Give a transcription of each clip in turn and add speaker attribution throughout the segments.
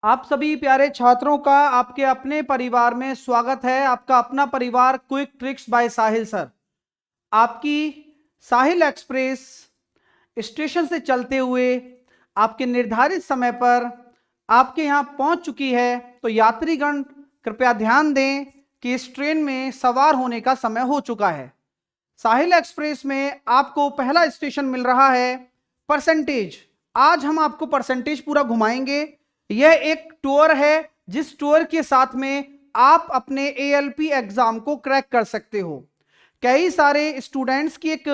Speaker 1: आप सभी प्यारे छात्रों का आपके अपने परिवार में स्वागत है। आपका अपना परिवार क्विक ट्रिक्स बाय साहिल सर। आपकी साहिल एक्सप्रेस स्टेशन से चलते हुए आपके निर्धारित समय पर आपके यहां पहुंच चुकी है। तो यात्रीगण कृपया ध्यान दें कि इस ट्रेन में सवार होने का समय हो चुका है। साहिल एक्सप्रेस में आपको पहला स्टेशन मिल रहा है परसेंटेज। आज हम आपको परसेंटेज पूरा घुमाएंगे। यह एक टूर है जिस टूर के साथ में आप अपने एएलपी एग्जाम को क्रैक कर सकते हो। कई सारे स्टूडेंट्स की एक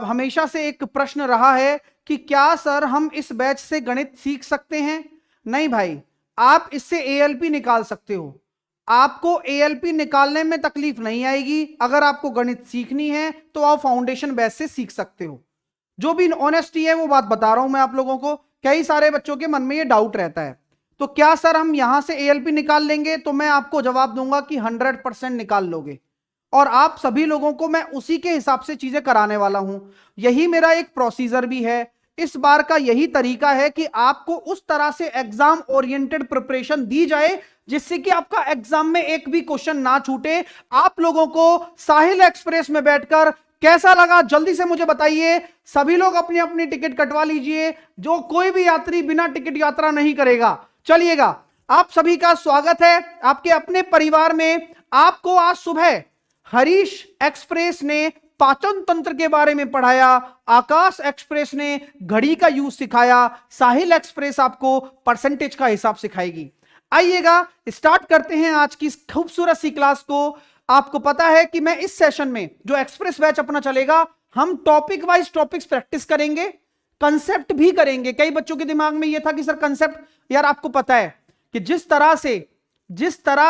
Speaker 1: हमेशा से एक प्रश्न रहा है कि क्या सर हम इस बैच से गणित सीख सकते हैं? नहीं भाई, आप इससे एएलपी निकाल सकते हो। आपको एएलपी निकालने में तकलीफ नहीं आएगी। अगर आपको गणित सीखनी है तो आप फाउंडेशन बैच से सीख सकते हो। जो भी ऑनेस्टी है वो बात बता रहा हूं मैं आप लोगों को। कई सारे बच्चों के मन में ये डाउट रहता है, तो क्या सर हम यहां से एएलपी निकाल लेंगे? तो मैं आपको जवाब दूंगा कि 100% निकाल लोगे, और आप सभी लोगों को मैं उसी के हिसाब से चीजें कराने वाला हूं। यही मेरा एक प्रोसीजर भी है। इस बार का यही तरीका है कि आपको उस तरह से एग्जाम ओरिएंटेड प्रिपरेशन दी जाए जिससे कि आपका एग्जाम में एक भी क्वेश्चन ना छूटे। आप लोगों को साहिल एक्सप्रेस में बैठकर कैसा लगा जल्दी से मुझे बताइए। सभी लोग अपनी अपनी टिकट कटवा लीजिए। जो कोई भी यात्री बिना टिकट यात्रा नहीं करेगा। चलिएगा, आप सभी का स्वागत है आपके अपने परिवार में। आपको आज सुबह हरीश एक्सप्रेस ने पाचन तंत्र के बारे में पढ़ाया, आकाश एक्सप्रेस ने घड़ी का यूज सिखाया, साहिल एक्सप्रेस आपको परसेंटेज का हिसाब सिखाएगी। आइएगा स्टार्ट करते हैं आज की खूबसूरत सी क्लास को। आपको पता है कि मैं इस सेशन में जो एक्सप्रेस बैच अपना चलेगा, हम टॉपिक वाइज टॉपिक्स प्रैक्टिस करेंगे, कंसेप्ट भी करेंगे। कई बच्चों के दिमाग में यह था कि सर कंसेप्ट, यार आपको पता है कि जिस तरह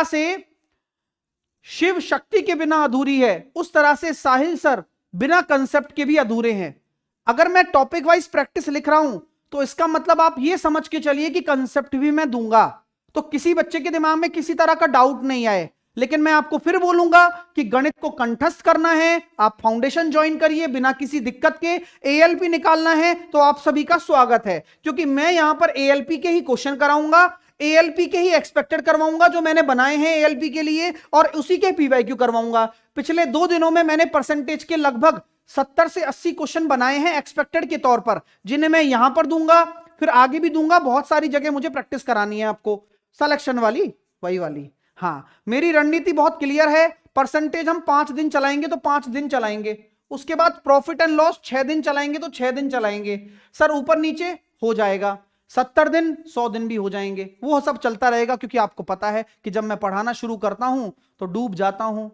Speaker 1: से शिव शक्ति के बिना अधूरी है, उस तरह से साहिल सर बिना कंसेप्ट के भी अधूरे हैं। अगर मैं टॉपिक वाइज प्रैक्टिस लिख रहा हूं तो इसका मतलब आप यह समझ के चलिए कि कंसेप्ट भी मैं दूंगा, तो किसी बच्चे के दिमाग में किसी तरह का डाउट नहीं आए। लेकिन मैं आपको फिर बोलूंगा कि गणित को कंठस्थ करना है, आप फाउंडेशन ज्वाइन करिए बिना किसी दिक्कत के। एएलपी निकालना है तो आप सभी का स्वागत है, क्योंकि मैं यहां पर एएलपी के ही क्वेश्चन कराऊंगा, एएलपी के ही एक्सपेक्टेड करवाऊंगा जो मैंने बनाए हैं एएलपी के लिए, और उसी के पीवाईक्यू करवाऊंगा। पिछले 2 दिनों में मैंने परसेंटेज के लगभग 70 से 80 क्वेश्चन बनाए हैं एक्सपेक्टेड के तौर पर, जिन्हें मैं यहां पर दूंगा, फिर आगे भी दूंगा। बहुत सारी जगह मुझे प्रैक्टिस करानी है आपको, सिलेक्शन वाली, वही वाली। हाँ, मेरी रणनीति बहुत क्लियर है। परसेंटेज हम 5 दिन चलाएंगे तो 5 दिन चलाएंगे, उसके बाद प्रॉफिट एंड लॉस 6 दिन चलाएंगे तो 6 दिन चलाएंगे। सर ऊपर नीचे हो जाएगा, 70 दिन 100 दिन भी हो जाएंगे, वो सब चलता रहेगा। क्योंकि आपको पता है कि जब मैं पढ़ाना शुरू करता हूं तो डूब जाता हूं।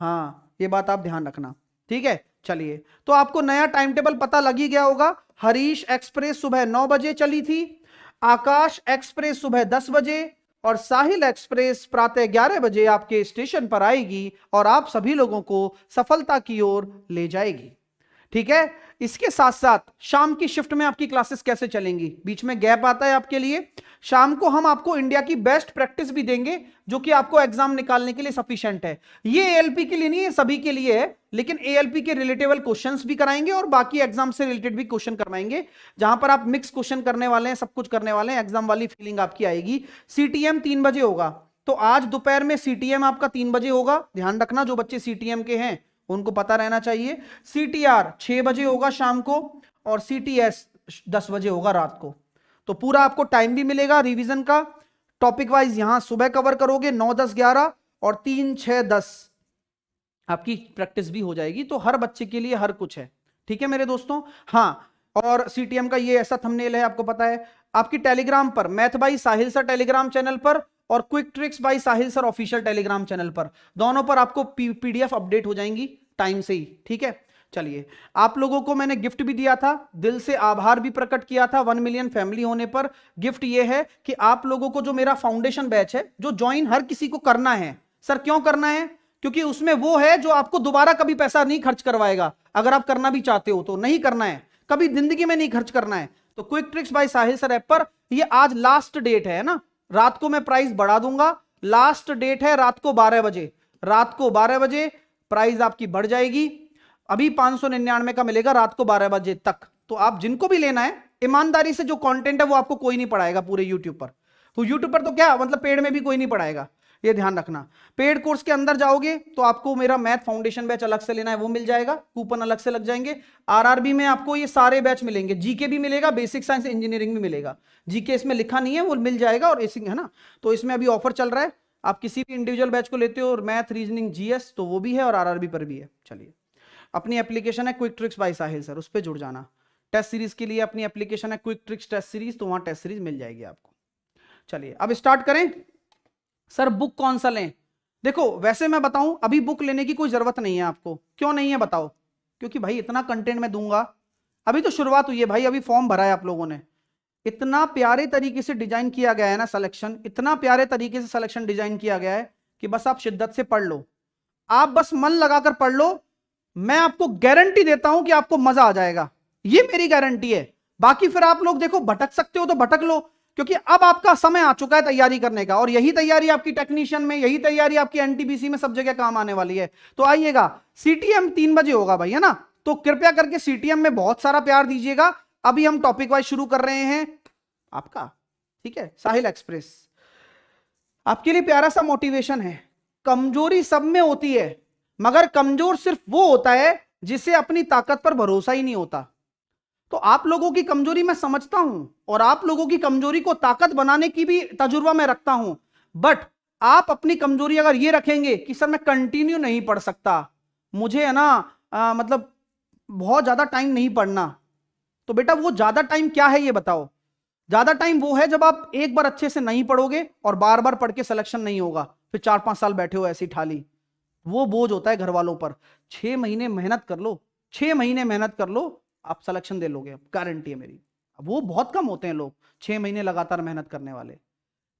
Speaker 1: हाँ, ये बात आप ध्यान रखना, ठीक है। चलिए, तो आपको नया टाइम टेबल पता लग ही गया होगा। हरीश एक्सप्रेस सुबह 9 बजे चली थी, आकाश एक्सप्रेस सुबह 10 बजे, और साहिल एक्सप्रेस प्रातः 11 बजे आपके स्टेशन पर आएगी और आप सभी लोगों को सफलता की ओर ले जाएगी, ठीक है। इसके साथ साथ शाम की शिफ्ट में आपकी क्लासेस कैसे चलेंगी, बीच में गैप आता है आपके लिए। शाम को हम आपको इंडिया की बेस्ट प्रैक्टिस भी देंगे जो कि आपको एग्जाम निकालने के लिए सफिशिएंट है। ये एएलपी के लिए नहीं है, सभी के लिए है, लेकिन एएलपी के रिलेटेबल क्वेश्चंस भी कराएंगे और बाकी एग्जाम से रिलेटेड भी क्वेश्चन करवाएंगे, जहां पर आप मिक्स क्वेश्चन करने वाले हैं, सब कुछ करने वाले हैं। एग्जाम वाली फीलिंग आपकी आएगी। सीटीएम 3 बजे होगा, तो आज दोपहर में सीटीएम आपका 3 बजे होगा। ध्यान रखना, जो बच्चे सीटीएम के हैं उनको पता रहना चाहिए। सीटीआर 6 बजे होगा शाम को, और सीटीएस 10 बजे होगा रात को। तो पूरा आपको टाइम भी मिलेगा रिवीजन का। टॉपिक वाइज यहां सुबह कवर करोगे 9, 10, 11 और 3, 6, 10 आपकी प्रैक्टिस भी हो जाएगी। तो हर बच्चे के लिए हर कुछ है, ठीक है मेरे दोस्तों। हाँ, और सीटीएम का ये ऐसा थंबनेल है, आपको पता है। आपकी टेलीग्राम पर math by Sahil sir Telegram channel पर और quick tricks by Sahil sir official Telegram channel पर, दोनों पर आपको पीडीएफ अपडेट हो जाएंगी टाइम से ही, ठीक है। चलिए, आप लोगों को मैंने गिफ्ट भी दिया था, दिल से आभार भी प्रकट किया था 1 मिलियन फैमिली होने पर। गिफ्ट ये है कि आप लोगों को जो मेरा फाउंडेशन बैच है, जो ज्वाइन हर किसी को करना है। सर क्यों करना है? क्योंकि उसमें वो है जो आपको दोबारा कभी पैसा नहीं खर्च करवाएगा। अगर आप करना भी चाहते हो तो नहीं करना है, कभी जिंदगी में नहीं खर्च करना है। तो क्विक ट्रिक्स बाय साहिल सर ऐप पर ये आज लास्ट डेट है ना, रात को मैं प्राइस बढ़ा दूंगा। लास्ट डेट है रात को 12 बजे, रात को 12 बजे प्राइस आपकी बढ़ जाएगी। अभी 599 का मिलेगा रात को 12 बजे तक। तो आप जिनको भी लेना है, ईमानदारी से जो कंटेंट है वो आपको कोई नहीं पढ़ाएगा पूरे यूट्यूब पर। तो यूट्यूब पर तो क्या मतलब पेड में भी कोई नहीं पढ़ाएगा, ये ध्यान रखना। पेड कोर्स के अंदर जाओगे तो आपको मेरा मैथ फाउंडेशन बैच अलग से लेना है, वो मिल जाएगा, कूपन अलग से लग जाएंगे। आरआरबी में आपको ये सारे बैच मिलेंगे, जीके भी मिलेगा, बेसिक साइंस इंजीनियरिंग भी मिलेगा। जीके इसमें लिखा नहीं है, वो मिल जाएगा, और एसिंग है ना, तो इसमें अभी ऑफर चल रहा है। आप किसी भी इंडिविजुअल बैच को लेते हो और मैथ रीजनिंग जीएस तो वो भी है और आरआरबी पर भी है। चलिए, अपनी एप्लीकेशन है क्विक ट्रिक्स बाय साहिल सर, उस पर जुड़ जाना। टेस्ट सीरीज के लिए अपनी एप्लीकेशन है क्विक ट्रिक्स टेस्ट सीरीज, तो वहां टेस्ट सीरीज मिल जाएगी आपको। चलिए अब स्टार्ट करें। सर बुक कौन सा लें? देखो वैसे मैं बताऊं, अभी बुक लेने की कोई जरूरत नहीं है आपको। क्यों नहीं है बताओ? क्योंकि भाई इतना कंटेंट मैं दूंगा, अभी तो शुरुआत हुई है भाई, अभी फॉर्म भरा है आप लोगों ने। इतना प्यारे तरीके से डिजाइन किया गया है ना सिलेक्शन, इतना प्यारे तरीके से सिलेक्शन डिजाइन किया गया है कि बस आप शिद्दत से पढ़ लो, आप बस मन लगाकर पढ़ लो। मैं आपको गारंटी देता हूं कि आपको मजा आ जाएगा, ये मेरी गारंटी है। बाकी फिर आप लोग देखो भटक सकते हो तो भटक लो, क्योंकि अब आपका समय आ चुका है तैयारी करने का, और यही तैयारी आपकी टेक्नीशियन में, यही तैयारी आपकी एनटीपीसी में, सब जगह काम आने वाली है। तो आइएगा, सीटीएम 3 बजे होगा भाई, है ना, तो कृपया करके सीटीएम में बहुत सारा प्यार दीजिएगा। अभी हम टॉपिक वाइज शुरू कर रहे हैं आपका, ठीक है। साहिल एक्सप्रेस आपके लिए प्यारा सा मोटिवेशन है। कमजोरी सब में होती है, मगर कमजोर सिर्फ वो होता है जिसे अपनी ताकत पर भरोसा ही नहीं होता। तो आप लोगों की कमजोरी मैं समझता हूं, और आप लोगों की कमजोरी को ताकत बनाने की भी तजुर्बा मैं रखता हूं, बट आप अपनी कमजोरी अगर ये रखेंगे कि सर मैं कंटिन्यू नहीं पढ़ सकता, मुझे है ना मतलब बहुत ज्यादा टाइम नहीं पढ़ना, तो बेटा वो ज्यादा टाइम क्या है ये बताओ? ज्यादा टाइम वो है जब आप एक बार अच्छे से नहीं पढ़ोगे और बार बार पढ़ के सिलेक्शन नहीं होगा, फिर 4-5 साल बैठे हो ऐसी ठाली, वो बोझ होता है घर वालों पर। 6 महीने मेहनत कर लो, 6 महीने मेहनत कर लो, आप सिलेक्शन दे लोगे, गारंटी है मेरी। अब वो बहुत कम होते हैं लोग 6 महीने लगातार मेहनत करने वाले,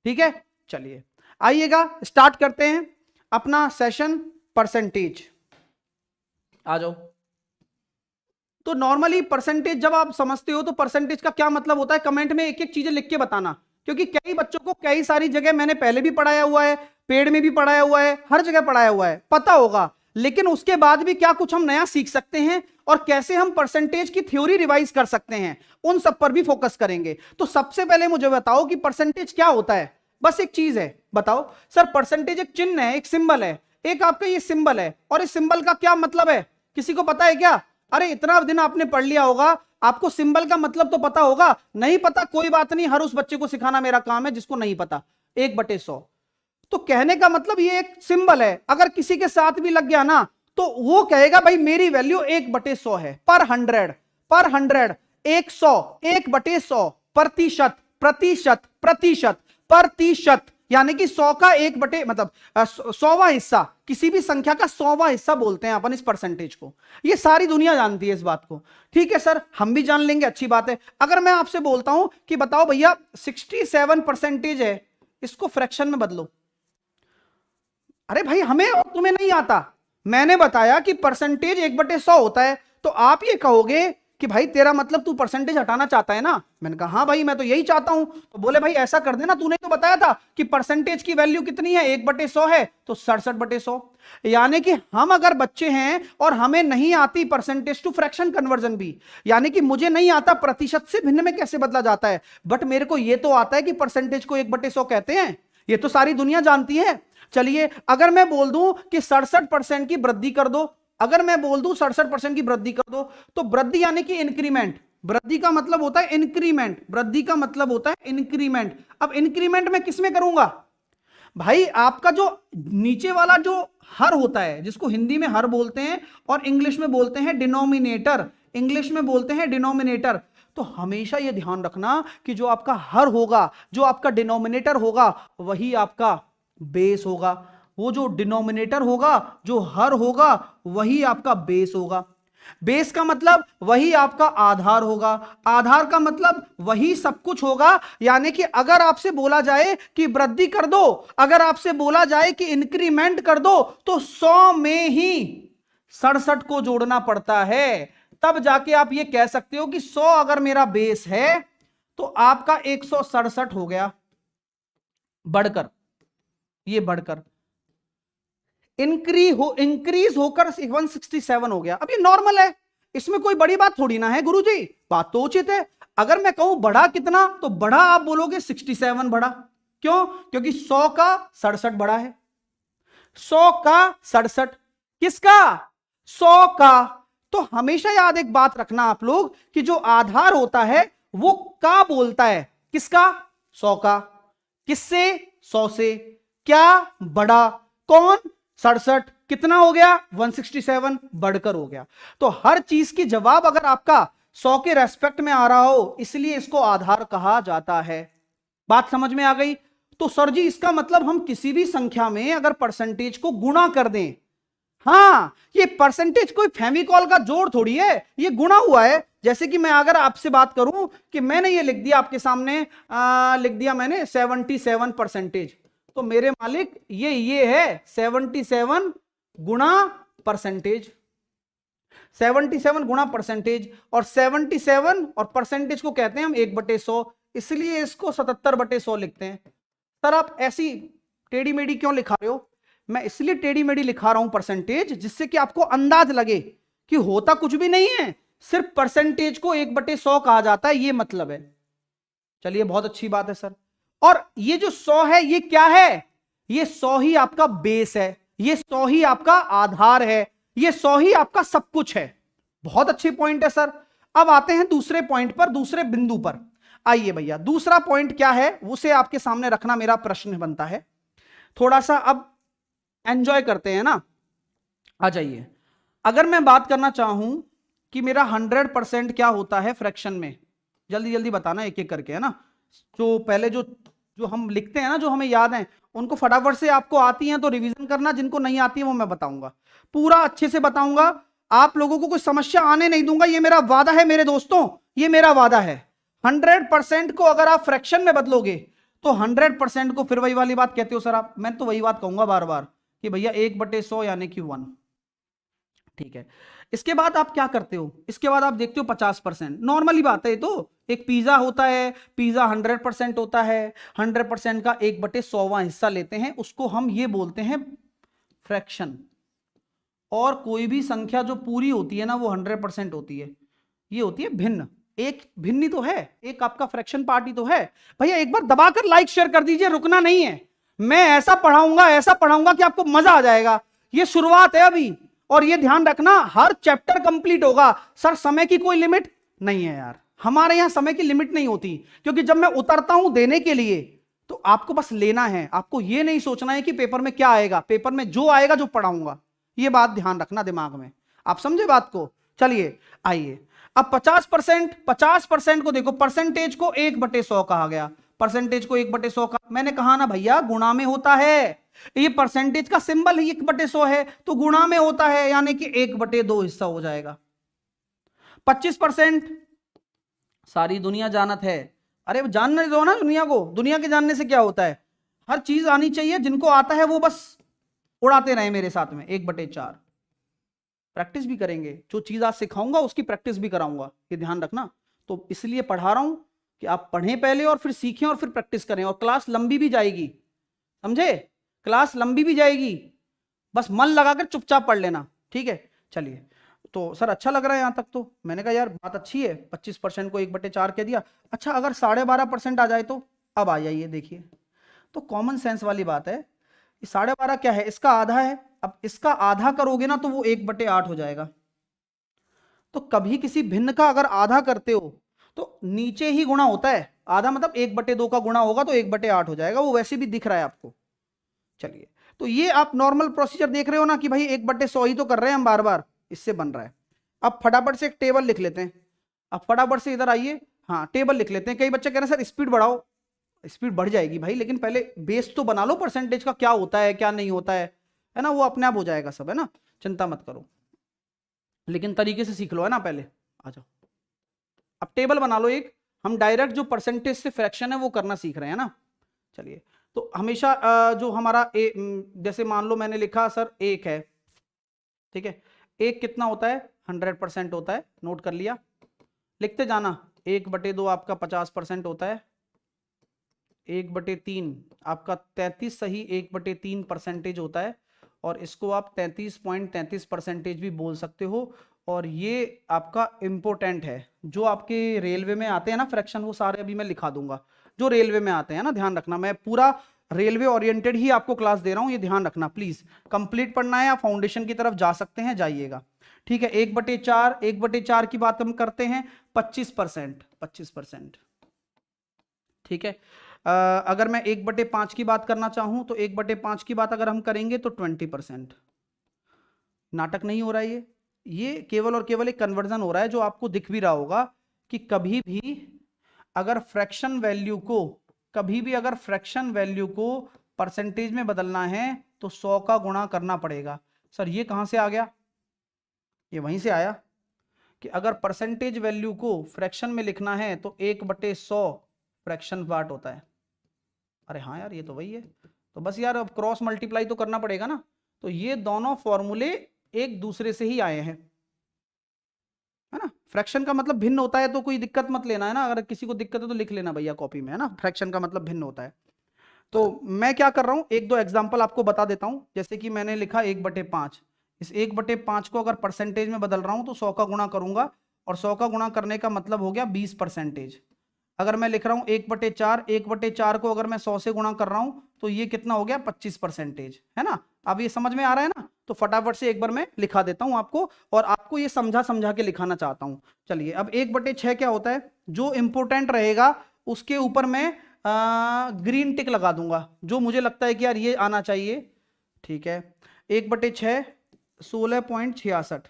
Speaker 1: ठीक है। चलिए आइएगा, स्टार्ट करते हैं अपना सेशन। परसेंटेज आ जाओ। तो नॉर्मली परसेंटेज जब आप समझते हो तो परसेंटेज का क्या मतलब होता है, कमेंट में एक एक चीजें लिख के बताना, क्योंकि कई बच्चों को कई सारी जगह मैंने पहले भी पढ़ाया हुआ है, पेड में भी पढ़ाया हुआ है, हर जगह पढ़ाया हुआ है, पता होगा, लेकिन उसके बाद भी क्या कुछ हम नया सीख सकते हैं और कैसे हम परसेंटेज की थ्योरी रिवाइज कर सकते हैं, उन सब पर भी फोकस करेंगे। तो सबसे पहले मुझे बताओ कि परसेंटेज क्या होता है। बस एक चीज है, बताओ सर। परसेंटेज एक चिन्ह है, एक सिंबल है, एक आपका ये सिंबल है, और इस सिंबल का क्या मतलब है किसी को पता है क्या? अरे इतना दिन आपने पढ़ लिया होगा, आपको सिंबल का मतलब तो पता होगा। नहीं पता कोई बात नहीं, हर उस बच्चे को सिखाना मेरा काम है जिसको नहीं पता। 1/100 तो कहने का मतलब ये एक सिंबल है, अगर किसी के साथ भी लग गया ना तो वो कहेगा भाई मेरी वैल्यू 1/100 है, पर 100 100 1/100 प्रतिशत प्रतिशत प्रतिशत प्रतिशत, यानी कि 100 का 1 मतलब 100वां हिस्सा, किसी भी संख्या का 100वां हिस्सा बोलते हैं अपन इस परसेंटेज को। ये सारी दुनिया जानती है इस बात को, ठीक है सर, हम भी जान लेंगे, अच्छी बात है। अगर मैं आपसे बोलता हूं कि बताओ भैया 67% है, इसको फ्रैक्शन में बदलो। अरे भाई हमें और तुम्हें नहीं आता, मैंने बताया कि परसेंटेज 1/100 होता है, तो आप ये कहोगे कि भाई तेरा मतलब तू परसेंटेज हटाना चाहता है ना। मैंने कहा हाँ भाई मैं तो यही चाहता हूं। तो बोले भाई ऐसा कर देना, तूने तो बताया था कि परसेंटेज की वैल्यू कितनी है, 1/100 है, तो 67/100। यानी कि हम अगर बच्चे हैं और हमें नहीं आती परसेंटेज टू फ्रैक्शन कन्वर्जन भी, यानी कि मुझे नहीं आता प्रतिशत से भिन्न में कैसे बदला जाता है, बट मेरे को यह तो आता है कि परसेंटेज को 1/100 कहते हैं, ये तो सारी दुनिया जानती है। चलिए अगर मैं बोल दूं कि 67% की वृद्धि कर दो, अगर मैं बोल दूं 67% की वृद्धि कर दो, तो वृद्धि यानी कि इंक्रीमेंट, वृद्धि का मतलब होता है इंक्रीमेंट, वृद्धि का मतलब होता है इंक्रीमेंट। अब इंक्रीमेंट मैं किस में करूंगा भाई? आपका जो नीचे वाला जो हर होता है, जिसको हिंदी में हर बोलते हैं और इंग्लिश में बोलते हैं डिनोमिनेटर, इंग्लिश में बोलते हैं डिनोमिनेटर। तो हमेशा यह ध्यान रखना कि जो आपका हर होगा, जो आपका डिनोमिनेटर होगा, वही आपका बेस होगा। वो जो डिनोमिनेटर होगा, जो हर होगा, वही आपका बेस होगा। बेस का मतलब वही आपका आधार होगा, आधार का मतलब वही सब कुछ होगा। यानी कि अगर आपसे बोला जाए कि वृद्धि कर दो, अगर आपसे बोला जाए कि इंक्रीमेंट कर दो, तो 100 में ही 67 को जोड़ना पड़ता है, तब जाके आप ये कह सकते हो कि 100 अगर मेरा बेस है तो आपका 167 हो गया, बढ़कर, ये बढ़कर इंक्रीज होकर 167 हो गया। अब ये नॉर्मल है, इसमें कोई बड़ी बात थोड़ी ना है गुरुजी, बात तो उचित है। अगर मैं कहूं बढ़ा कितना, तो बढ़ा आप बोलोगे 67 बढ़ा, क्यों? क्योंकि 100 का 67 बड़ा है। 100 का 67 किसका? 100 का। तो हमेशा याद एक बात रखना आप लोग कि जो आधार होता है वो का बोलता है, किसका? 100 का। किससे? 100 से। क्या? बड़ा। कौन? 67। कितना हो गया? 167 बढ़कर हो गया। तो हर चीज की जवाब अगर आपका 100 के रेस्पेक्ट में आ रहा हो, इसलिए इसको आधार कहा जाता है। बात समझ में आ गई? तो सर जी इसका मतलब हम किसी भी संख्या में अगर परसेंटेज को गुणा कर दें, हाँ, ये परसेंटेज कोई फेविकॉल का जोड़ थोड़ी है, ये गुणा हुआ है। जैसे कि मैं अगर आपसे बात करूं कि मैंने ये लिख दिया आपके सामने, लिख दिया मैंने 77 परसेंटेज, तो मेरे मालिक ये है 77 गुणा परसेंटेज। 77 गुणा परसेंटेज, और 77 और परसेंटेज को कहते हैं हम 1/100, इसलिए इसको 77/100 लिखते हैं। सर आप ऐसी टेढ़ी मेढ़ी क्यों लिखा रहे हो? मैं इसलिए टेढ़ी मेढ़ी लिखा रहा हूं परसेंटेज, जिससे कि आपको अंदाज लगे कि होता कुछ भी नहीं है, सिर्फ परसेंटेज को 1/100 कहा जाता है, ये मतलब है। चलिए बहुत अच्छी बात है सर। और ये जो 100 है ये क्या है? ये 100 ही आपका बेस है, ये 100 ही आपका आधार है, ये 100 ही आपका सब कुछ है। बहुत अच्छी पॉइंट है सर। अब आते हैं दूसरे पॉइंट पर, दूसरे बिंदु पर। आइए भैया, दूसरा पॉइंट क्या है उसे आपके सामने रखना मेरा प्रश्न बनता है। थोड़ा सा अब एंजॉय करते हैं ना, आ जाइए। अगर मैं बात करना चाहूं कि मेरा 100% क्या होता है फ्रैक्शन में, जल्दी जल्दी बताना एक एक करके, है ना। जो पहले जो जो हम लिखते हैं ना, जो हमें याद है उनको फटाफट से आपको आती हैं तो रिवीजन करना, जिनको नहीं आती है वो मैं बताऊंगा, पूरा अच्छे से बताऊंगा। आप लोगों को कोई समस्या आने नहीं दूंगा, ये मेरा वादा है मेरे दोस्तों, ये मेरा वादा है। 100% को अगर आप फ्रैक्शन में बदलोगे तो 100% को फिर वही वाली बात कहते हो सर आप, मैं तो वही बात कहूंगा बार बार कि भैया 1/100 यानी कि 1। ठीक है, इसके बाद आप क्या करते हो? इसके बाद आप देखते हो 50%। नॉर्मली बात है, तो एक पिज्जा होता है, पिज्जा 100% होता है, 100% का 1/100वां हिस्सा लेते हैं, उसको हम ये बोलते हैं फ्रैक्शन। और कोई भी संख्या जो पूरी होती है ना वो 100% होती है, ये होती है भिन्न। एक भिन्न ही तो है, एक आपका फ्रैक्शन पार्ट ही तो है। भैया एक बार दबाकर लाइक शेयर कर दीजिए, रुकना नहीं है। मैं ऐसा पढ़ाऊंगा कि आपको मजा आ जाएगा। ये शुरुआत है अभी, और ये ध्यान रखना हर चैप्टर कंप्लीट होगा। सर समय की कोई लिमिट नहीं है यार, हमारे यहां समय की लिमिट नहीं होती, क्योंकि जब मैं उतरता हूं देने के लिए तो आपको बस लेना है, आपको ये नहीं सोचना है कि पेपर में क्या आएगा, पेपर में जो आएगा जो पढ़ाऊंगा। ये बात ध्यान रखना दिमाग में, आप समझे बात को। चलिए आइए, अब 50% को देखो, परसेंटेज को 1/100 कहा गया, परसेंटेज को 1/100 का, मैंने कहा ना भैया गुणा में होता है, ये परसेंटेज का सिंबल ही 1/100 है तो गुणा में होता है, यानी कि 1/2 हिस्सा हो जाएगा। 25% सारी दुनिया जानत है, अरे जानने दो ना दुनिया को, दुनिया के जानने से क्या होता है, हर चीज आनी चाहिए, जिनको आता है वो बस उड़ाते रहे मेरे साथ में। 1/4 प्रैक्टिस भी करेंगे, जो चीज आज सिखाऊंगा उसकी प्रैक्टिस भी कराऊंगा, ये ध्यान रखना। तो इसलिए पढ़ा रहा हूं कि आप पढ़ें पहले और फिर सीखें और फिर प्रैक्टिस करें, और क्लास लंबी भी जाएगी, समझे, क्लास लंबी भी जाएगी, बस मन लगाकर चुपचाप पढ़ लेना, ठीक है। चलिए, तो सर अच्छा लग रहा है यहां तक, तो मैंने कहा यार बात अच्छी है, 25% को 1/4 कह दिया। अच्छा अगर 12.5% आ जाए तो, अब आ जाइए देखिए, तो कॉमन सेंस वाली बात है, 12.5 क्या है, इसका आधा है, अब इसका आधा करोगे ना तो वो 1/8 हो जाएगा। तो कभी किसी भिन्न का अगर आधा करते हो तो नीचे ही गुणा होता है, आधा मतलब 1/2 का गुणा होगा तो 1/8 हो जाएगा, वो वैसे भी दिख रहा है आपको। चलिए, तो ये आप नॉर्मल प्रोसीजर देख रहे हो ना कि भाई 1/100 ही तो कर रहे हैं हम बार बार, इससे बन रहा है। अब फटाफट से एक टेबल लिख लेते हैं, अब फटाफट से इधर आइए, हाँ टेबल लिख लेते हैं। कई बच्चे कह रहे हैं सर स्पीड बढ़ाओ, स्पीड बढ़ जाएगी भाई, लेकिन पहले बेस तो बना लो परसेंटेज का, क्या होता है क्या नहीं होता है ना, वो अपने आप हो जाएगा सब, है ना, चिंता मत करो, लेकिन तरीके से सीख लो, है ना। पहले आ जाओ, अब टेबल बना लो एक, हम डायरेक्ट जो परसेंटेज से फ्रैक्शन है वो करना सीख रहे हैं ना। चलिए, तो हमेशा जो हमारा जैसे मान लो मैंने लिखा सर 1 है, ठीक है, 1 कितना होता है, 100% होता है, नोट कर लिया, लिखते जाना। 1/2 आपका 50% होता है, 1/3 आपका 33 सही 1/3 परसेंटेज होता है, और इसको आप 33.33% भी बोल सकते हो। और ये आपका इंपॉर्टेंट है, जो आपके रेलवे में आते हैं ना फ्रैक्शन, वो सारे अभी मैं लिखा दूंगा, जो रेलवे में आते हैं ना, ध्यान रखना, मैं पूरा रेलवे ओरिएंटेड ही आपको क्लास दे रहा हूं, ये ध्यान रखना प्लीज। कंप्लीट पढ़ना है, आप फाउंडेशन की तरफ जा सकते हैं, जाइएगा। ठीक है, 1/4, 1/4 की बात हम करते हैं, 25%, 25%। ठीक है, अगर मैं 1/5 की बात करना चाहूं तो 1/5 की बात अगर हम करेंगे तो 20%। नाटक नहीं हो रहा है, ये केवल और केवल एक कन्वर्जन हो रहा है, जो आपको दिख भी रहा होगा कि कभी भी अगर फ्रैक्शन वैल्यू को, कभी भी अगर फ्रैक्शन वैल्यू को परसेंटेज में बदलना है तो 100 का गुणा करना पड़ेगा। सर ये कहां से आ गया? ये वहीं से आया कि अगर परसेंटेज वैल्यू को फ्रैक्शन में लिखना है तो 1/100 फ्रैक्शन पार्ट होता है। अरे हाँ यार, ये तो वही है। तो बस यार अब क्रॉस मल्टीप्लाई तो करना पड़ेगा ना। तो ये दोनों फॉर्मूले एक दूसरे से ही आए हैं, है ना। फ्रैक्शन का मतलब भिन्न होता है तो कोई दिक्कत मत लेना, है ना। अगर किसी को दिक्कत है तो लिख लेना भैया कॉपी में, है ना। फ्रैक्शन का मतलब भिन्न होता है। तो मैं क्या कर रहा हूं, एक दो एग्जांपल आपको बता देता हूं। जैसे कि मैंने लिखा 1/5, इस 1/5 को अगर परसेंटेज में बदल रहा हूं तो 100 का गुणा करूंगा, और 100 का गुणा करने का मतलब हो गया 20%। अगर मैं लिख रहा हूं 1/4, 1/4 को अगर मैं 100 से गुणा कर रहा हूं तो ये कितना हो गया? 25%, है ना। अब ये समझ में आ रहा है ना। तो फटाफट से एक बार मैं लिखा देता हूं आपको, और आपको ये समझा समझा के लिखाना चाहता हूं। चलिए, अब 1/6 क्या होता है? जो इंपोर्टेंट रहेगा उसके ऊपर मैं ग्रीन टिक लगा दूंगा, जो मुझे लगता है कि यार ये आना चाहिए। ठीक है, 1/6 16.66,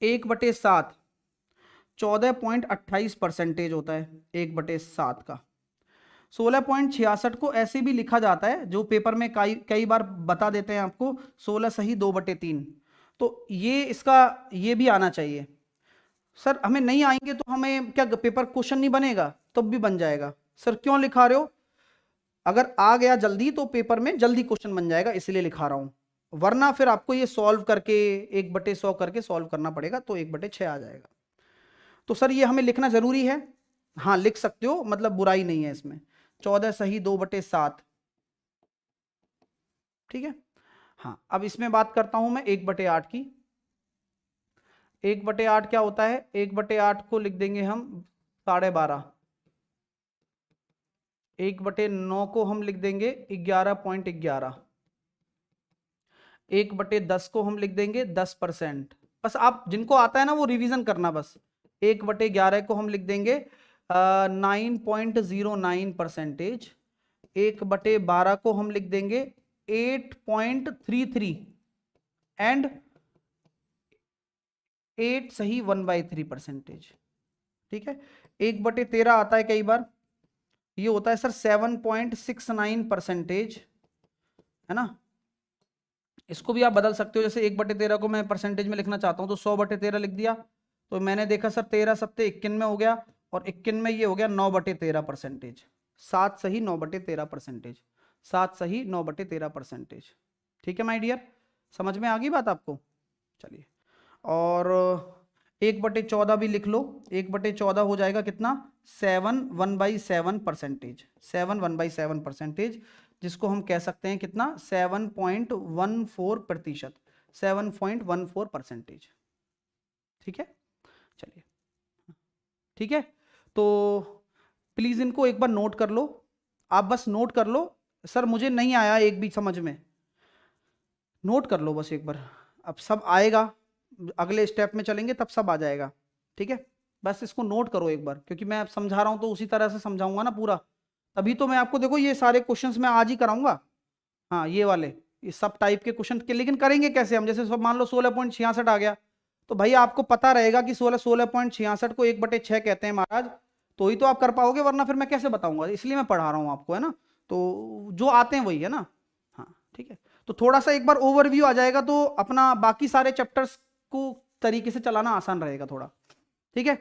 Speaker 1: 1/7 14.28% होता है 1/7 का। 16.66 को ऐसे भी लिखा जाता है, जो पेपर में कई बार बता देते हैं आपको, 16 सही 2/3। तो ये इसका ये भी आना चाहिए। सर हमें नहीं आएंगे तो हमें क्या पेपर क्वेश्चन नहीं बनेगा? तब भी बन जाएगा। सर क्यों लिखा रहे हो? अगर आ गया जल्दी तो पेपर में जल्दी क्वेश्चन बन जाएगा, इसलिए लिखा रहा हूं। वरना फिर आपको ये सॉल्व करके 1/100 करके सॉल्व करना पड़ेगा, तो 1/6 आ जाएगा। तो सर ये हमें लिखना जरूरी है? हाँ लिख सकते हो, मतलब बुराई नहीं है इसमें। 14 सही 2/7। ठीक है। हाँ, अब इसमें बात करता हूं मैं 1/8 की। 1/8 क्या होता है? 1/8 को लिख देंगे हम 12.5। 1/9 को हम लिख देंगे 11.11। 1/10 को हम लिख देंगे 10%। बस आप जिनको आता है ना वो रिवीजन करना बस। 1/11 को हम लिख देंगे 9.09%। 1/12 को हम लिख देंगे 8.33 एंड 8 सही 1/3%। ठीक है। 1/13 आता है कई बार, ये होता है सर 7.69%, है ना। इसको भी आप बदल सकते हो, जैसे 1/13 को मैं परसेंटेज में लिखना चाहता हूं तो 100/13 लिख दिया। तो मैंने देखा सर 13 सत्ते 51 में हो गया, और 51 में ये हो गया 9/13%। 7 सही 9/13%। 7 सही 9/13%। ठीक है माय डियर, समझ में आ गई बात आपको? चलिए, और 1/14 भी लिख लो। 1/14 हो जाएगा कितना? 7 1/7%। 7 1/7%, जिसको हम कह सकते हैं कितना? 7.14%। 7.14%। ठीक है, चलिए। ठीक है, तो प्लीज इनको एक बार नोट कर लो। आप बस नोट कर लो। सर मुझे नहीं आया एक भी समझ में, नोट कर लो बस एक बार। अब सब आएगा, अगले स्टेप में चलेंगे तब सब आ जाएगा। ठीक है, बस इसको नोट करो एक बार, क्योंकि मैं अब समझा रहा हूं तो उसी तरह से समझाऊंगा ना पूरा, तभी तो मैं आपको, देखो ये सारे क्वेश्चंस मैं आज ही कराऊंगा। हाँ ये वाले, ये सब टाइप के क्वेश्चन के, लेकिन करेंगे कैसे हम? जैसे सब मान लो 16.66 आ गया, तो भाई आपको पता रहेगा कि 16.66 को 1/6 कहते हैं महाराज, तो ही तो आप कर पाओगे, वरना फिर मैं कैसे बताऊंगा? इसलिए मैं पढ़ा रहा हूँ आपको, है ना। तो जो आते हैं वही, है ना। हाँ ठीक है, तो थोड़ा सा एक बार ओवरव्यू आ जाएगा तो अपना बाकी सारे चैप्टर्स को तरीके से चलाना आसान रहेगा थोड़ा। ठीक है,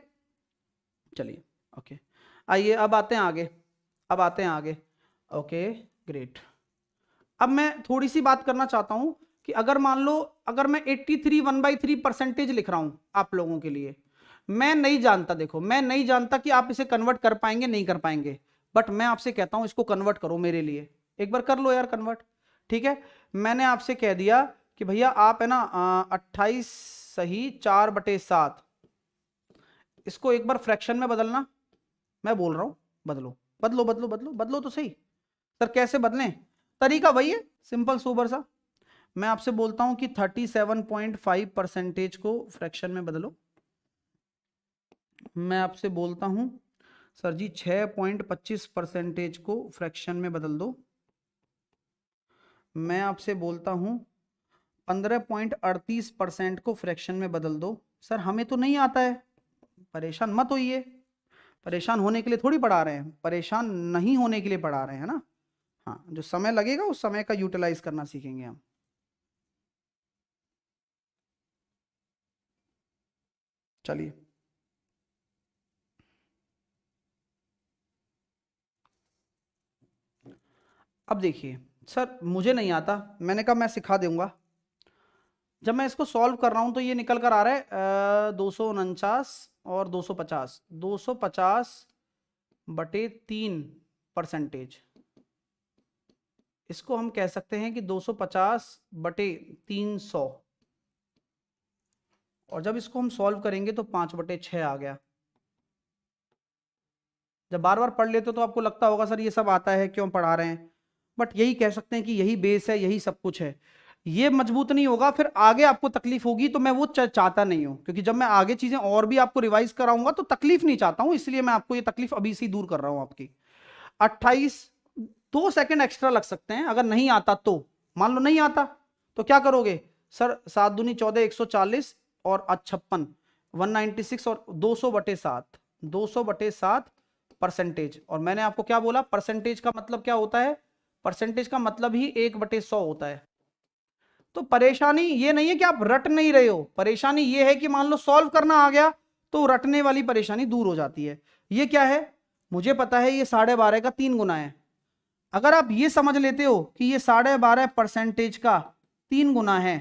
Speaker 1: चलिए ओके, आइए अब आते हैं आगे। अब आते हैं आगे। Okay great. अब मैं थोड़ी सी बात करना चाहता हूं कि अगर मान लो, अगर मैं 83 1/3% लिख रहा हूं आप लोगों के लिए, मैं नहीं जानता, देखो मैं नहीं जानता कि आप इसे कन्वर्ट कर पाएंगे नहीं कर पाएंगे, बट मैं आपसे कहता हूं इसको कन्वर्ट करो मेरे लिए, एक बार कर लो यार कन्वर्ट। ठीक है, मैंने आपसे कह दिया कि भैया आप, है ना, 28 सही 4/7, इसको एक बार फ्रैक्शन में बदलना। मैं बोल रहा हूं बदलो बदलो बदलो बदलो बदलो तो सही। सर कैसे बदलें? तरीका वही है, सिंपल सोबर सा। मैं आपसे बोलता हूं कि 37.5% को फ्रैक्शन में बदलो। मैं आपसे बोलता हूं सर जी 6.25% को फ्रैक्शन में बदल दो। मैं आपसे बोलता हूं 15.38% को फ्रैक्शन में बदल दो। सर हमें तो नहीं आता है, परेशान मत होइए। परेशान होने के लिए थोड़ी पढ़ा रहे हैं, परेशान नहीं होने के लिए पढ़ा रहे हैं ना। हाँ, जो समय लगेगा उस समय का यूटिलाइज करना सीखेंगे हम। चलिए अब देखिए, सर मुझे नहीं आता, मैंने कहा मैं सिखा दूंगा। जब मैं इसको सॉल्व कर रहा हूं तो ये निकल कर आ रहा है 249 और 250, 250 बटे 3%। इसको हम कह सकते हैं कि 250 बटे 300, और जब इसको हम सॉल्व करेंगे तो 5/6 आ गया। जब बार बार पढ़ लेते हो तो आपको लगता होगा सर ये सब आता है, क्यों पढ़ा रहे हैं, बट यही कह सकते हैं कि यही बेस है, यही सब कुछ है। ये मजबूत नहीं होगा फिर आगे आपको तकलीफ होगी, तो मैं वो चाहता नहीं हूं, क्योंकि जब मैं आगे चीजें और भी आपको रिवाइज कराऊंगा तो तकलीफ नहीं चाहता हूं, इसलिए मैं आपको ये तकलीफ अभी से दूर कर रहा हूं आपकी। 28, 2 सेकंड एक्स्ट्रा लग सकते हैं अगर नहीं आता तो। मान लो नहीं आता तो क्या करोगे? सर 7 दूनी 14, 140 और 56, 196 और 200/7, 200/7%। और मैंने आपको क्या बोला, परसेंटेज का मतलब क्या होता है? परसेंटेज का मतलब ही 1/100 होता है। तो परेशानी ये नहीं है कि आप रट नहीं रहे हो, परेशानी ये है कि मान लो सॉल्व करना आ गया तो रटने वाली परेशानी दूर हो जाती है। ये क्या है? मुझे पता है ये 12.5 का 3 गुना है। अगर आप ये समझ लेते हो कि ये 12.5% का 3 गुना है,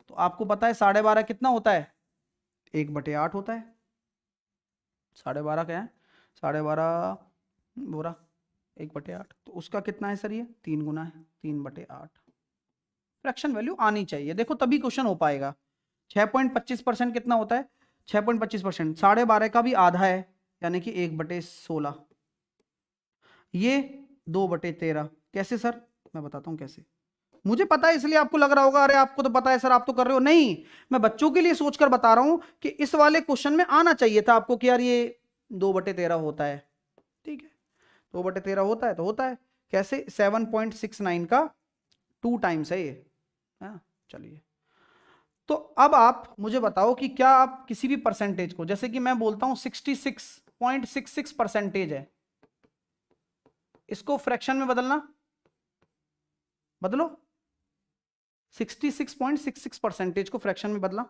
Speaker 1: तो आपको पता है 12.5 कितना होता है? 1/8 होता है। 12.5 क्या है? 12.5 बोरा 1/8, तो उसका कितना है सर? ये 3 गुना है, 3/8। फ्रैक्शन वैल्यू आनी चाहिए, देखो तभी क्वेश्चन हो पाएगा। 6.25% कितना होता है? 6.25% 12.5 का भी आधा है, यानी कि 1/16। ये 2/13। कैसे सर? मैं बताता हूं कैसे। मुझे पता है इसलिए आपको लग रहा होगा अरे आपको तो पता है सर, आप तो कर रहे हो। नहीं, मैं बच्चों के लिए सोचकर बता रहा हूं कि इस वाले क्वेश्चन में आना चाहिए था आपको कि यार ये 2/13 होता है। ठीक है, 2/13 होता है तो होता है। कैसे? 7.69 का 2 टाइम्स है ये। हाँ, चलिए तो अब आप मुझे बताओ कि क्या आप किसी भी परसेंटेज को, जैसे कि मैं बोलता हूं 66.66% है, इसको फ्रैक्शन में बदलना, बदलो। 66.66% को फ्रैक्शन में बदला।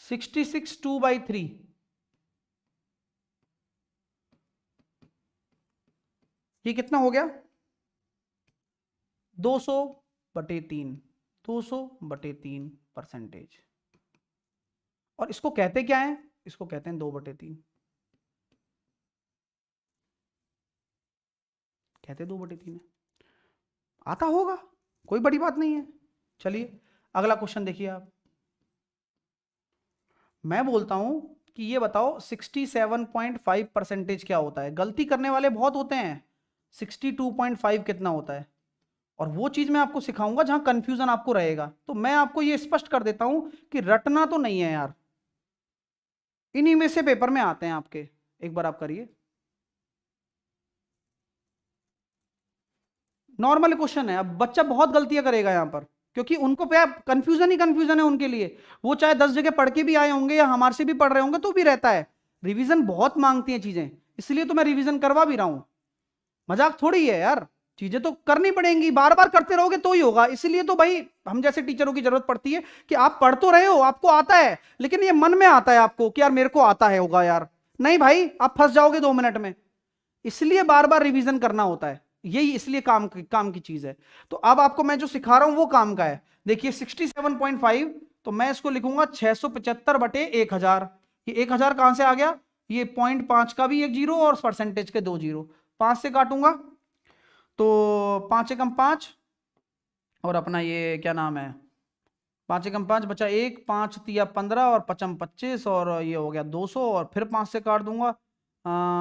Speaker 1: सिक्सटी सिक्स 2/3, ये कितना हो गया? 200/3, 200/3%। और इसको कहते क्या है? इसको कहते हैं 2/3, कहते 2/3 है। आता होगा, कोई बड़ी बात नहीं है। चलिए अगला क्वेश्चन देखिए आप। मैं बोलता हूं कि ये बताओ 67.5% क्या होता है? गलती करने वाले बहुत होते हैं। 62.5 कितना होता है? और वो चीज मैं आपको सिखाऊंगा जहां कंफ्यूजन आपको रहेगा। तो मैं आपको ये स्पष्ट कर देता हूं कि रटना तो नहीं है यार, इन्हीं में से पेपर में आते हैं आपके। एक बार आप करिए, नॉर्मल क्वेश्चन है। अब बच्चा बहुत गलतियां करेगा यहां पर, क्योंकि उनको पे कंफ्यूजन ही कंफ्यूजन है उनके लिए। वो चाहे 10 जगह पढ़ के भी आए होंगे या हमारे से भी पढ़ रहे होंगे तो भी रहता है। रिवीजन बहुत मांगती हैं चीजें, इसलिए तो मैं रिवीजन करवा भी रहा हूं। मजाक थोड़ी है यार, चीजें तो करनी पड़ेंगी, बार बार करते रहोगे तो ही होगा। इसलिए तो भाई हम जैसे टीचरों की जरूरत पड़ती है कि आप पढ़ तो रहे हो, आपको आता है, लेकिन ये मन में आता है आपको कि यार मेरे को आता है होगा यार। नहीं भाई, आप फंस जाओगे 2 मिनट में। इसलिए बार बार रिवीजन करना होता है, यही इसलिए काम की चीज है। तो अब आपको मैं जो सिखा रहा हूं वो काम का है। देखिए 67.5, तो मैं इसको लिखूंगा 675/1000। ये 1000 कहां से आ गया, ये 0.5 का भी एक जीरो और परसेंटेज के 2 जीरो, 5 से काटूंगा तो 5 एकम 5 और अपना ये क्या नाम है 5 एकम 5 बचा 1, 5 तिया 15 और 5m 25 और ये हो गया 200 और फिर 5 से काट दूंगा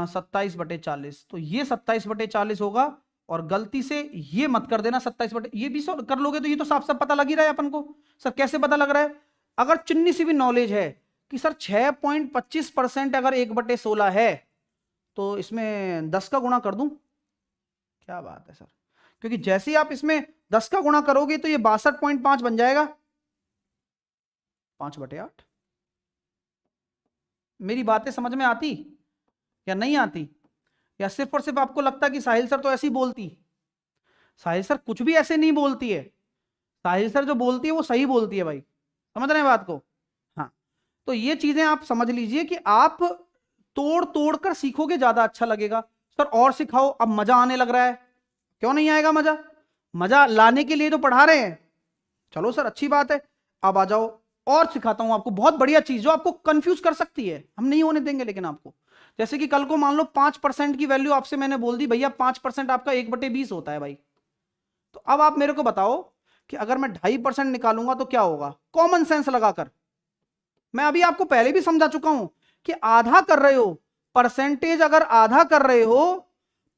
Speaker 1: 27/40। तो ये 27/40 होगा। और गलती से ये मत कर देना 27 ये भी कर लोगे तो ये तो साफ साफ पता लग ही रहा है अपन को। सर कैसे पता लग रहा है, अगर चिन्नी सी भी नॉलेज है कि सर 6.25% अगर 1/16 है तो इसमें 10 का गुणा कर दूं, क्या बात है सर, क्योंकि जैसे ही आप इसमें 10 का गुणा करोगे तो ये 62.5 बन जाएगा, 5/8। मेरी बातें समझ में आती या नहीं आती, या सिर्फ और सिर्फ आपको लगता कि साहिल सर तो ऐसी बोलती। साहिल सर कुछ भी ऐसे नहीं बोलती है, साहिल सर जो बोलती है वो सही बोलती है भाई, समझ रहे हैं बात को। हाँ, तो ये चीजें आप समझ लीजिए कि आप तोड़ तोड़ कर सीखोगे ज्यादा अच्छा लगेगा। सर और सिखाओ, अब मजा आने लग रहा है, क्यों नहीं आएगा मजा, मजा लाने के लिए तो पढ़ा रहे हैं। चलो सर अच्छी बात है, अब आ जाओ और सिखाता हूं आपको बहुत बढ़िया चीज जो आपको कंफ्यूज कर सकती है, हम नहीं होने देंगे। लेकिन आपको जैसे कि कल को मान लो 5% की वैल्यू आपसे मैंने बोल दी, भैया 5% आपका 1/20 होता है भाई, तो अब आप मेरे को बताओ कि अगर मैं 2.5% निकालूंगा तो क्या होगा, कॉमन सेंस लगाकर। मैं अभी आपको पहले भी समझा चुका हूं कि आधा कर रहे हो, परसेंटेज अगर आधा कर रहे हो,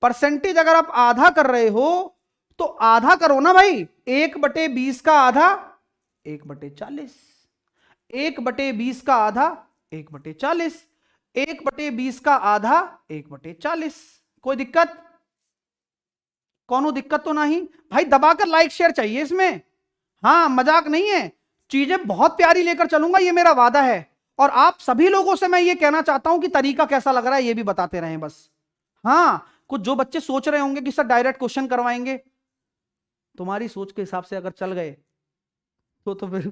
Speaker 1: परसेंटेज अगर आप आधा कर रहे हो तो आधा करो ना भाई, 1/20 का आधा 1/40, 1/20 का आधा 1/40, 1/20 का आधा 1/40। कोई दिक्कत, कौनो दिक्कत तो नहीं भाई, दबाकर लाइक शेयर चाहिए इसमें, हाँ मजाक नहीं है, चीजें बहुत प्यारी लेकर चलूंगा ये मेरा वादा है। और आप सभी लोगों से मैं ये कहना चाहता हूं कि तरीका कैसा लग रहा है ये भी बताते रहें बस। हाँ, कुछ जो बच्चे सोच रहे होंगे कि सर डायरेक्ट क्वेश्चन करवाएंगे, तुम्हारी सोच के हिसाब से अगर चल गए तो फिर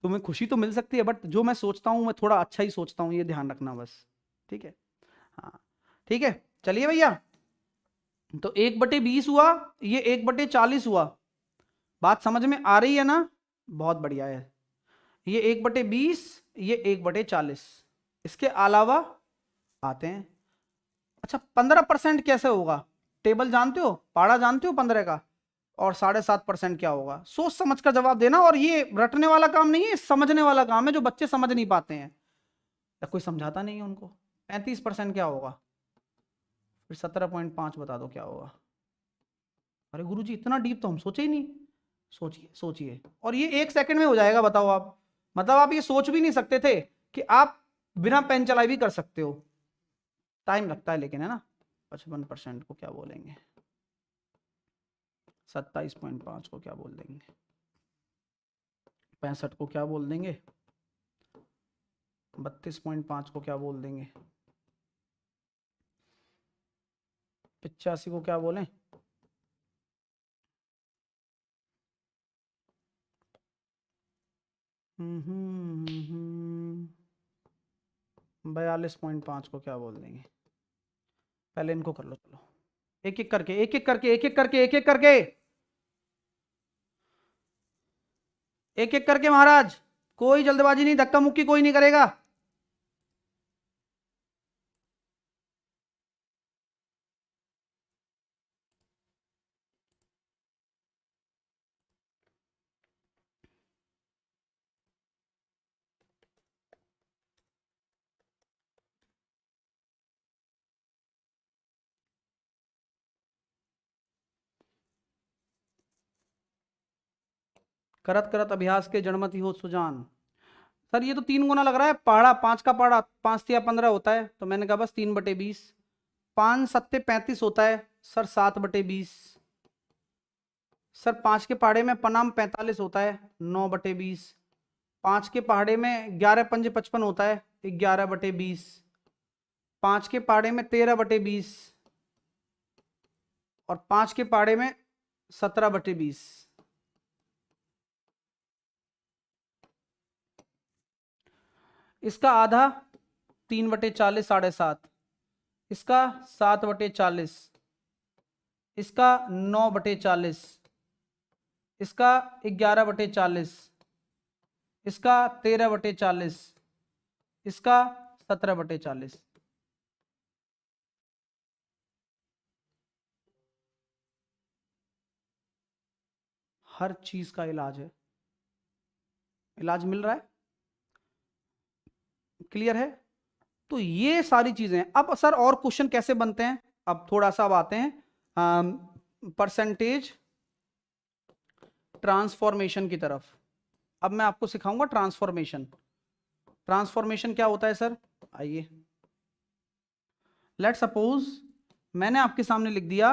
Speaker 1: तुम्हें खुशी तो मिल सकती है, बट जो मैं सोचता हूं मैं थोड़ा अच्छा ही सोचता हूं, ये ध्यान रखना बस, ठीक है। हाँ ठीक है, चलिए भैया, तो 1/20 हुआ, ये 1/40 हुआ, बात समझ में आ रही है ना, बहुत बढ़िया है। ये 1/20, ये 1/40, इसके अलावा आते हैं। अच्छा 15% कैसे होगा, टेबल जानते हो, पाड़ा जानते हो 15 का, और 7.5% क्या होगा, सोच समझ कर जवाब देना। और ये रटने वाला काम नहीं है, समझने वाला काम है, जो बच्चे समझ नहीं पाते हैं या कोई समझाता नहीं है उनको। 35% क्या होगा, फिर 17.5 बता दो क्या होगा। अरे गुरुजी इतना डीप तो हम सोचे ही नहीं, सोचिए सोचिए, और ये 1 सेकंड में हो जाएगा, बताओ आप, मतलब आप ये सोच भी नहीं सकते थे कि आप बिना पेन चलाए भी कर सकते हो। टाइम लगता है लेकिन, है ना। 55% को क्या बोलेंगे, 27.5 को क्या बोल देंगे, 65 को क्या बोल देंगे, 32.5 को क्या बोल देंगे, 85 को क्या बोलें, 42.5 को क्या बोल देंगे। पहले इनको कर लो, चलो एक एक करके एक एक करके एक एक करके एक एक करके एक एक करके महाराज, कोई जल्दबाजी नहीं, धक्का मुक्की कोई नहीं करेगा। करत करत अभ्यास के जड़मति हो सुजान। सर ये तो 3 गुना लग रहा है, पहाड़ा 5 का पहाड़ा 5 तिया 15 होता है, तो मैंने कहा बस 3/20, 5 सत्ते 35 होता है सर, 7/20। सर 5 के पहाड़े में पनाम 45 होता है, 9/20। 5 के पहाड़े में 11 पंजे 55 होता है, 11/20। 5 के पहाड़े में 13/20 और 5 के पहाड़े में 17/20। इसका आधा 3/40 7.5, इसका 7/40, इसका 9/40, इसका 11/40, इसका 13/40, इसका 17/40। हर चीज का इलाज है, इलाज मिल रहा है, क्लियर है। तो ये सारी चीजें। अब सर और क्वेश्चन कैसे बनते हैं, अब थोड़ा सा अब आते हैं परसेंटेज ट्रांसफॉर्मेशन की तरफ। अब मैं आपको सिखाऊंगा ट्रांसफॉर्मेशन। ट्रांसफॉर्मेशन क्या होता है सर, आइए। लेट सपोज मैंने आपके सामने लिख दिया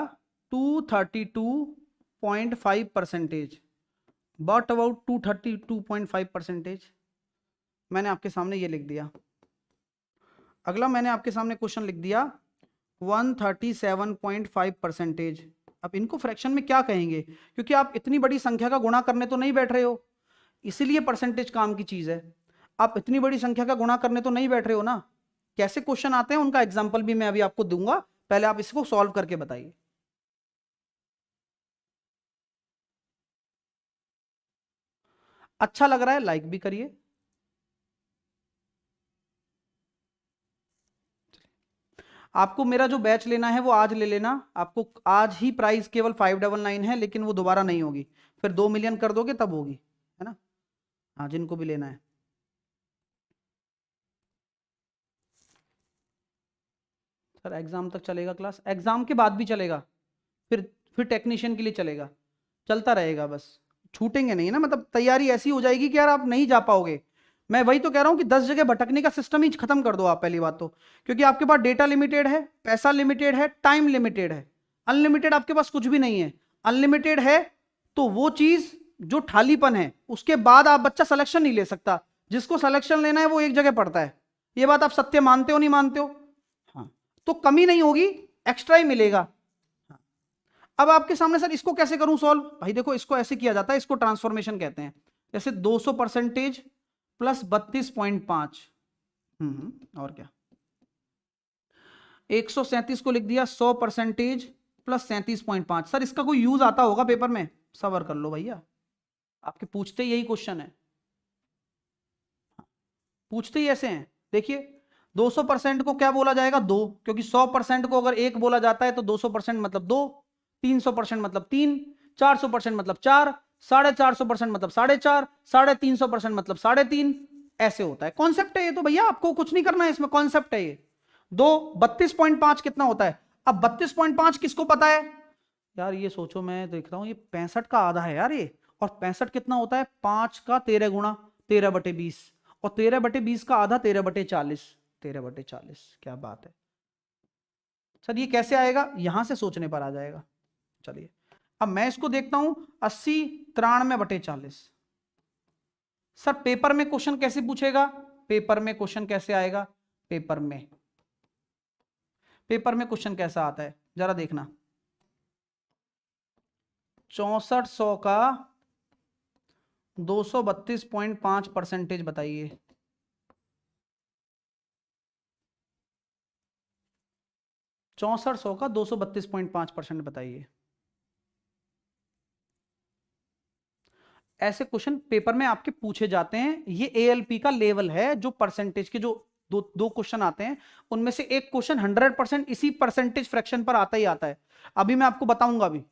Speaker 1: 232.5%, बट अबाउट 232.5%, मैंने आपके सामने ये लिख दिया। अगला मैंने आपके सामने क्वेश्चन लिख दिया 137.5%। अब इनको फ्रैक्शन में क्या कहेंगे, क्योंकि आप इतनी बड़ी संख्या का गुणा करने तो नहीं बैठ रहे हो, इसीलिए परसेंटेज काम की चीज है। आप इतनी बड़ी संख्या का गुणा करने तो नहीं बैठ रहे हो ना। कैसे क्वेश्चन आते हैं उनका एग्जाम्पल भी मैं अभी आपको दूंगा, पहले आप इसको सॉल्व करके बताइए। अच्छा लग रहा है लाइक भी करिए। आपको मेरा जो बैच लेना है वो आज ले लेना, आपको आज ही प्राइस केवल 599 है, लेकिन वो दोबारा नहीं होगी, फिर 2 मिलियन कर दोगे तब होगी, है ना। हाँ, जिनको भी लेना है। सर एग्जाम तक चलेगा क्लास, एग्जाम के बाद भी चलेगा, फिर टेक्नीशियन के लिए चलेगा, चलता रहेगा, बस छूटेंगे नहीं ना। मतलब तैयारी ऐसी हो जाएगी कि यार आप नहीं जा पाओगे। मैं वही तो कह रहा हूं कि 10 जगह भटकने का सिस्टम ही खत्म कर दो आप, पहली बात तो। क्योंकि आपके पास डेटा लिमिटेड है, पैसा लिमिटेड है, टाइम लिमिटेड है। अनलिमिटेड आपके पास कुछ भी नहीं है। अनलिमिटेड है तो वो चीज जो ठालीपन है, उसके बाद आप बच्चा सिलेक्शन नहीं ले सकता। जिसको सिलेक्शन लेना है वो एक जगह पढ़ता है। ये बात आप सत्य मानते हो नहीं मानते हो? हाँ, तो कमी नहीं होगी, एक्स्ट्रा ही मिलेगा। अब आपके सामने सर इसको कैसे करूं सॉल्व, भाई देखो इसको ऐसे किया जाता है, इसको ट्रांसफॉर्मेशन कहते हैं। जैसे 200% प्लस 32.5, और क्या, 137 को लिख दिया 100% प्लस 37.5। सर इसका कोई यूज आता होगा पेपर में, सबर कर लो भैया, आपके पूछते यही क्वेश्चन है, पूछते ही ऐसे हैं। देखिए 200% को क्या बोला जाएगा, 2, क्योंकि 100% को अगर 1 बोला जाता है तो 200% मतलब 2, 300% मतलब 3, 400% मतलब 4, 450% मतलब 4.5, 350% मतलब 3.5, ऐसे होता है। कॉन्सेप्ट है ये तो भैया, आपको कुछ नहीं करना है इसमें, कॉन्सेप्ट है ये। 32.5 कितना होता है? अब 32.5 किसको पता है यार, ये सोचो, मैं देख रहा हूं ये 65 का आधा है यार ये। और 65 कितना होता है, 5 का 13 गुणा 13/20, और 13/20 का आधा 13/40, 13/40। क्या बात है सर, ये कैसे आएगा, यहां से सोचने पर आ जाएगा। चलिए अब मैं इसको देखता हूं, 80 93/40। सर पेपर में क्वेश्चन कैसे पूछेगा, पेपर में क्वेश्चन कैसे आएगा, पेपर में क्वेश्चन कैसा आता है जरा देखना। 6400 का 232.5% बताइए। 6400 का 232.5% बताइए। ऐसे क्वेश्चन पेपर में आपके पूछे जाते हैं। ये एएलपी का लेवल है, जो परसेंटेज के जो दो क्वेश्चन आते हैं उनमें से एक क्वेश्चन 100% इसी परसेंटेज फ्रैक्शन पर आता ही आता है। अभी मैं आपको बताऊंगा अभी।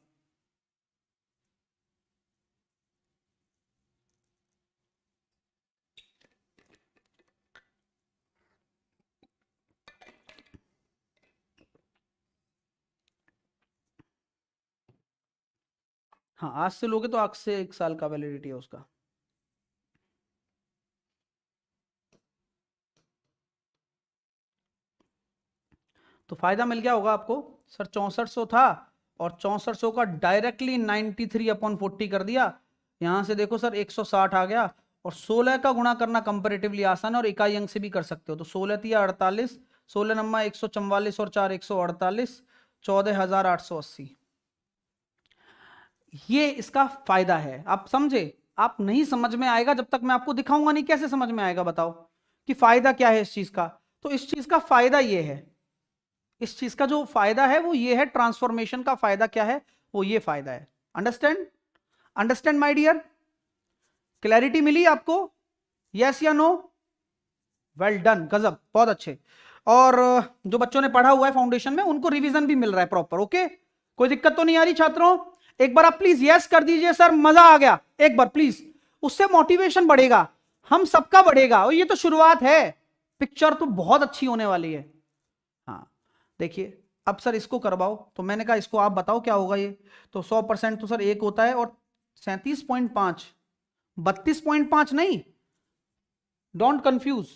Speaker 1: हाँ, आज से लोगे तो आज से 1 साल का वैलिडिटी है उसका। तो फायदा मिल गया होगा आपको। सर 6400 था और 6400 का डायरेक्टली 93/40 कर दिया। यहां से देखो सर 160 आ गया, और 16 का गुणा करना कंपेरेटिवली आसान है, और इकाई अंक से भी कर सकते हो। तो 16 तिया 48, 16 नंबर 144 और 4 148, 14,880। ये इसका फायदा है, आप समझे। आप नहीं समझ में आएगा जब तक मैं आपको दिखाऊंगा नहीं, कैसे समझ में आएगा बताओ कि फायदा क्या है इस चीज का। तो इस चीज का फायदा ये है, इस चीज का जो फायदा है वो ये है, ट्रांसफॉर्मेशन का फायदा क्या है, वो ये फायदा है। Understand, understand my dear, clarity मिली आपको? यस या नो? वेल डन, गजब, बहुत अच्छे। और जो बच्चों ने पढ़ा हुआ है फाउंडेशन में उनको रिवीजन भी मिल रहा है प्रॉपर। ओके, कोई दिक्कत तो नहीं आ रही छात्रों? एक बार आप प्लीज यस कर दीजिए, सर मजा आ गया, एक बार प्लीज। उससे मोटिवेशन बढ़ेगा, हम सबका बढ़ेगा, और ये तो शुरुआत है, पिक्चर तो बहुत अच्छी होने वाली है। हाँ देखिए, अब सर इसको करवाओ, तो मैंने कहा इसको आप बताओ क्या होगा ये। तो 100% तो सर एक होता है, और 37.5, 32.5 नहीं, डोंट कंफ्यूज।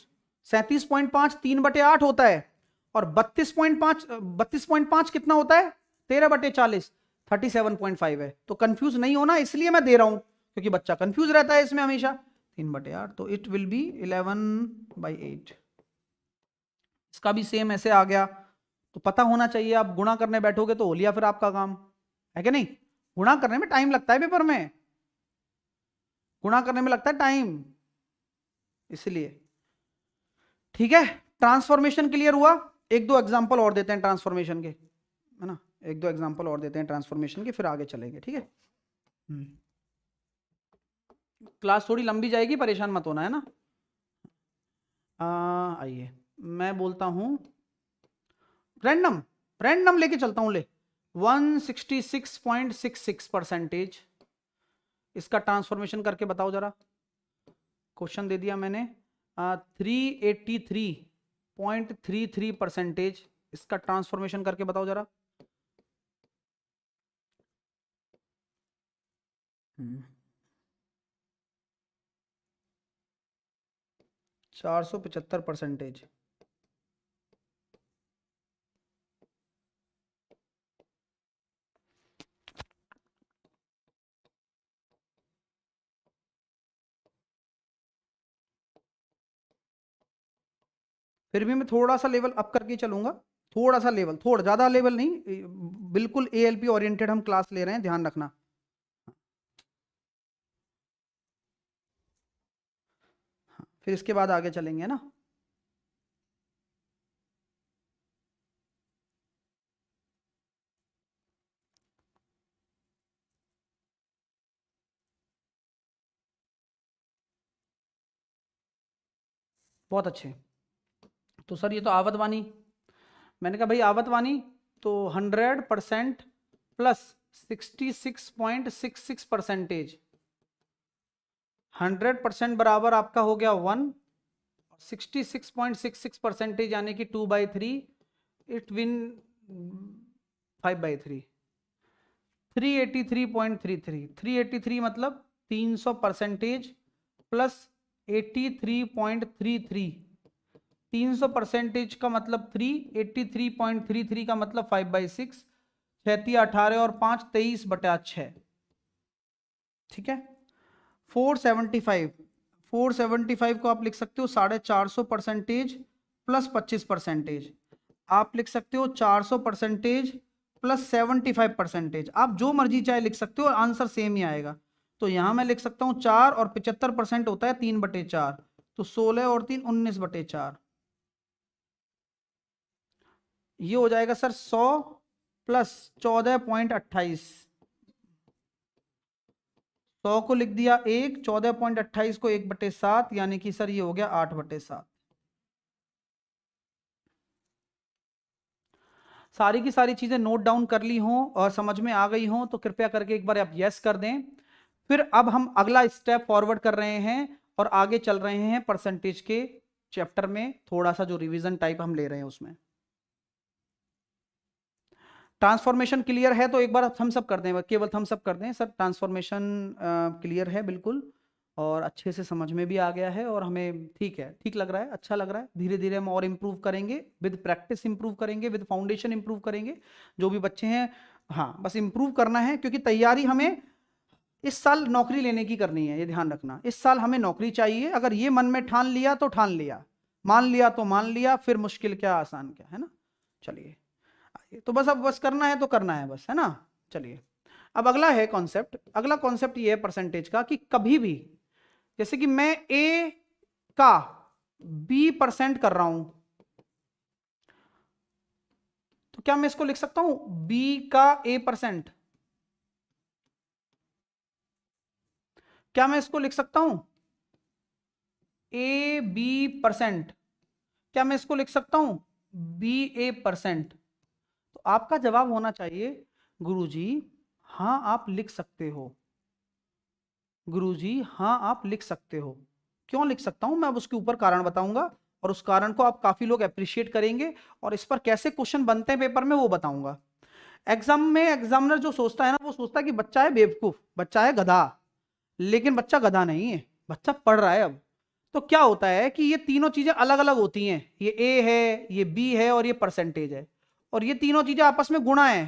Speaker 1: 37.5 3/8 होता है, और 32.5 कितना होता है? 13/40, 37.5 है। तो कंफ्यूज नहीं होना, इसलिए मैं दे रहा हूं, क्योंकि बच्चा कंफ्यूज रहता है इसमें हमेशा। 3/8, तो इट विल बी 11/8। इसका भी सेम ऐसे आ गया, तो पता होना चाहिए। आप गुणा करने बैठोगे तो हो लिया फिर आपका काम, है कि नहीं? गुणा करने में टाइम लगता है, पेपर में गुणा करने में लगता है टाइम, इसलिए। ठीक है, ट्रांसफॉर्मेशन क्लियर हुआ? एक दो एग्जांपल और देते हैं ट्रांसफॉर्मेशन के, है ना, एक दो एग्जांपल और देते हैं ट्रांसफॉर्मेशन के, फिर आगे चलेंगे। ठीक है, क्लास थोड़ी लंबी जाएगी, परेशान मत होना, है ना। आइए मैं बोलता हूं, रैंडम रैंडम लेके चलता हूं, ले 166.66%। इसका ट्रांसफॉर्मेशन करके बताओ जरा। क्वेश्चन दे दिया मैंने, 383.33%। इसका ट्रांसफॉर्मेशन करके बताओ जरा। 475%। फिर भी मैं थोड़ा सा लेवल अप करके चलूंगा, थोड़ा सा लेवल, थोड़ा ज्यादा लेवल नहीं, बिल्कुल एएलपी ओरिएंटेड हम क्लास ले रहे हैं, ध्यान रखना। हाँ, फिर इसके बाद आगे चलेंगे ना। बहुत अच्छे। तो सर ये तो आवतवानी, मैंने कहा भाई आवतवानी, तो 100% प्लस 66.66%। 100% बराबर आपका हो गया 1, 66.66% यानी कि 2/3, इट विन 5/3, 383.33। 383 मतलब 300% प्लस 83.33। 300% का मतलब 3, 83.33 का मतलब 5/6, 6×18 और 5 23/6। ठीक है, 475, 475 को आप लिख सकते हो 450% प्लस 25%। आप लिख सकते हो 400% प्लस 75%। आप जो मर्जी चाहे लिख सकते हो, आंसर सेम ही आएगा। तो यहां मैं लिख सकता हूं 4, और 75% होता है 3/4, तो 16 और 3 19/4। ये हो जाएगा सर 100 प्लस 14.28। 100 को लिख दिया 1, 14.28 को 1/7, यानी कि सर ये हो गया 8/7। सारी की सारी चीजें नोट डाउन कर ली हों और समझ में आ गई हों तो कृपया करके एक बार आप यस कर दें। फिर अब हम अगला स्टेप फॉरवर्ड कर रहे हैं और आगे चल रहे हैं परसेंटेज के चैप्टर में, थोड़ा सा जो रिवीजन टाइप हम ले रहे हैं उसमें। ट्रांसफॉर्मेशन क्लियर है तो एक बार थम्स अप कर दें, केवल थम्स अप कर दें सर। ट्रांसफॉर्मेशन क्लियर है बिल्कुल, और अच्छे से समझ में भी आ गया है, और हमें ठीक है, ठीक लग रहा है, अच्छा लग रहा है। धीरे धीरे हम और इम्प्रूव करेंगे, विद प्रैक्टिस इम्प्रूव करेंगे, विद फाउंडेशन इम्प्रूव करेंगे। जो भी बच्चे हैं, हाँ बस इम्प्रूव करना है, क्योंकि तैयारी हमें इस साल नौकरी लेने की करनी है, ये ध्यान रखना। इस साल हमें नौकरी चाहिए, अगर ये मन में ठान लिया तो ठान लिया, मान लिया तो मान लिया, फिर मुश्किल क्या आसान क्या, है ना। चलिए, तो बस अब बस करना है तो करना है बस, है ना। चलिए, अब अगला है कॉन्सेप्ट, अगला कॉन्सेप्ट ये है परसेंटेज का, कि कभी भी जैसे कि मैं ए का B% कर रहा हूं, तो क्या मैं इसको लिख सकता हूं B का A%? क्या मैं इसको लिख सकता हूं ए बी परसेंट, क्या मैं इसको लिख सकता हूं बी ए परसेंट? तो आपका जवाब होना चाहिए गुरुजी हाँ आप लिख सकते हो। गुरुजी हाँ आप लिख सकते हो। क्यों लिख सकता हूं मैं अब उसके ऊपर कारण बताऊंगा, और उस कारण को आप काफी लोग अप्रिशिएट करेंगे, और इस पर कैसे क्वेश्चन बनते हैं पेपर में वो बताऊंगा। एग्जाम में एग्जामिनर जो सोचता है ना, वो सोचता है कि बच्चा है बेवकूफ, बच्चा है गधा, लेकिन बच्चा गधा नहीं है, बच्चा पढ़ रहा है अब। तो क्या होता है कि ये तीनों चीजें अलग अलग होती हैं, ये ए है, ये बी है, और ये परसेंटेज है, और ये तीनों चीजें आपस में गुणा है।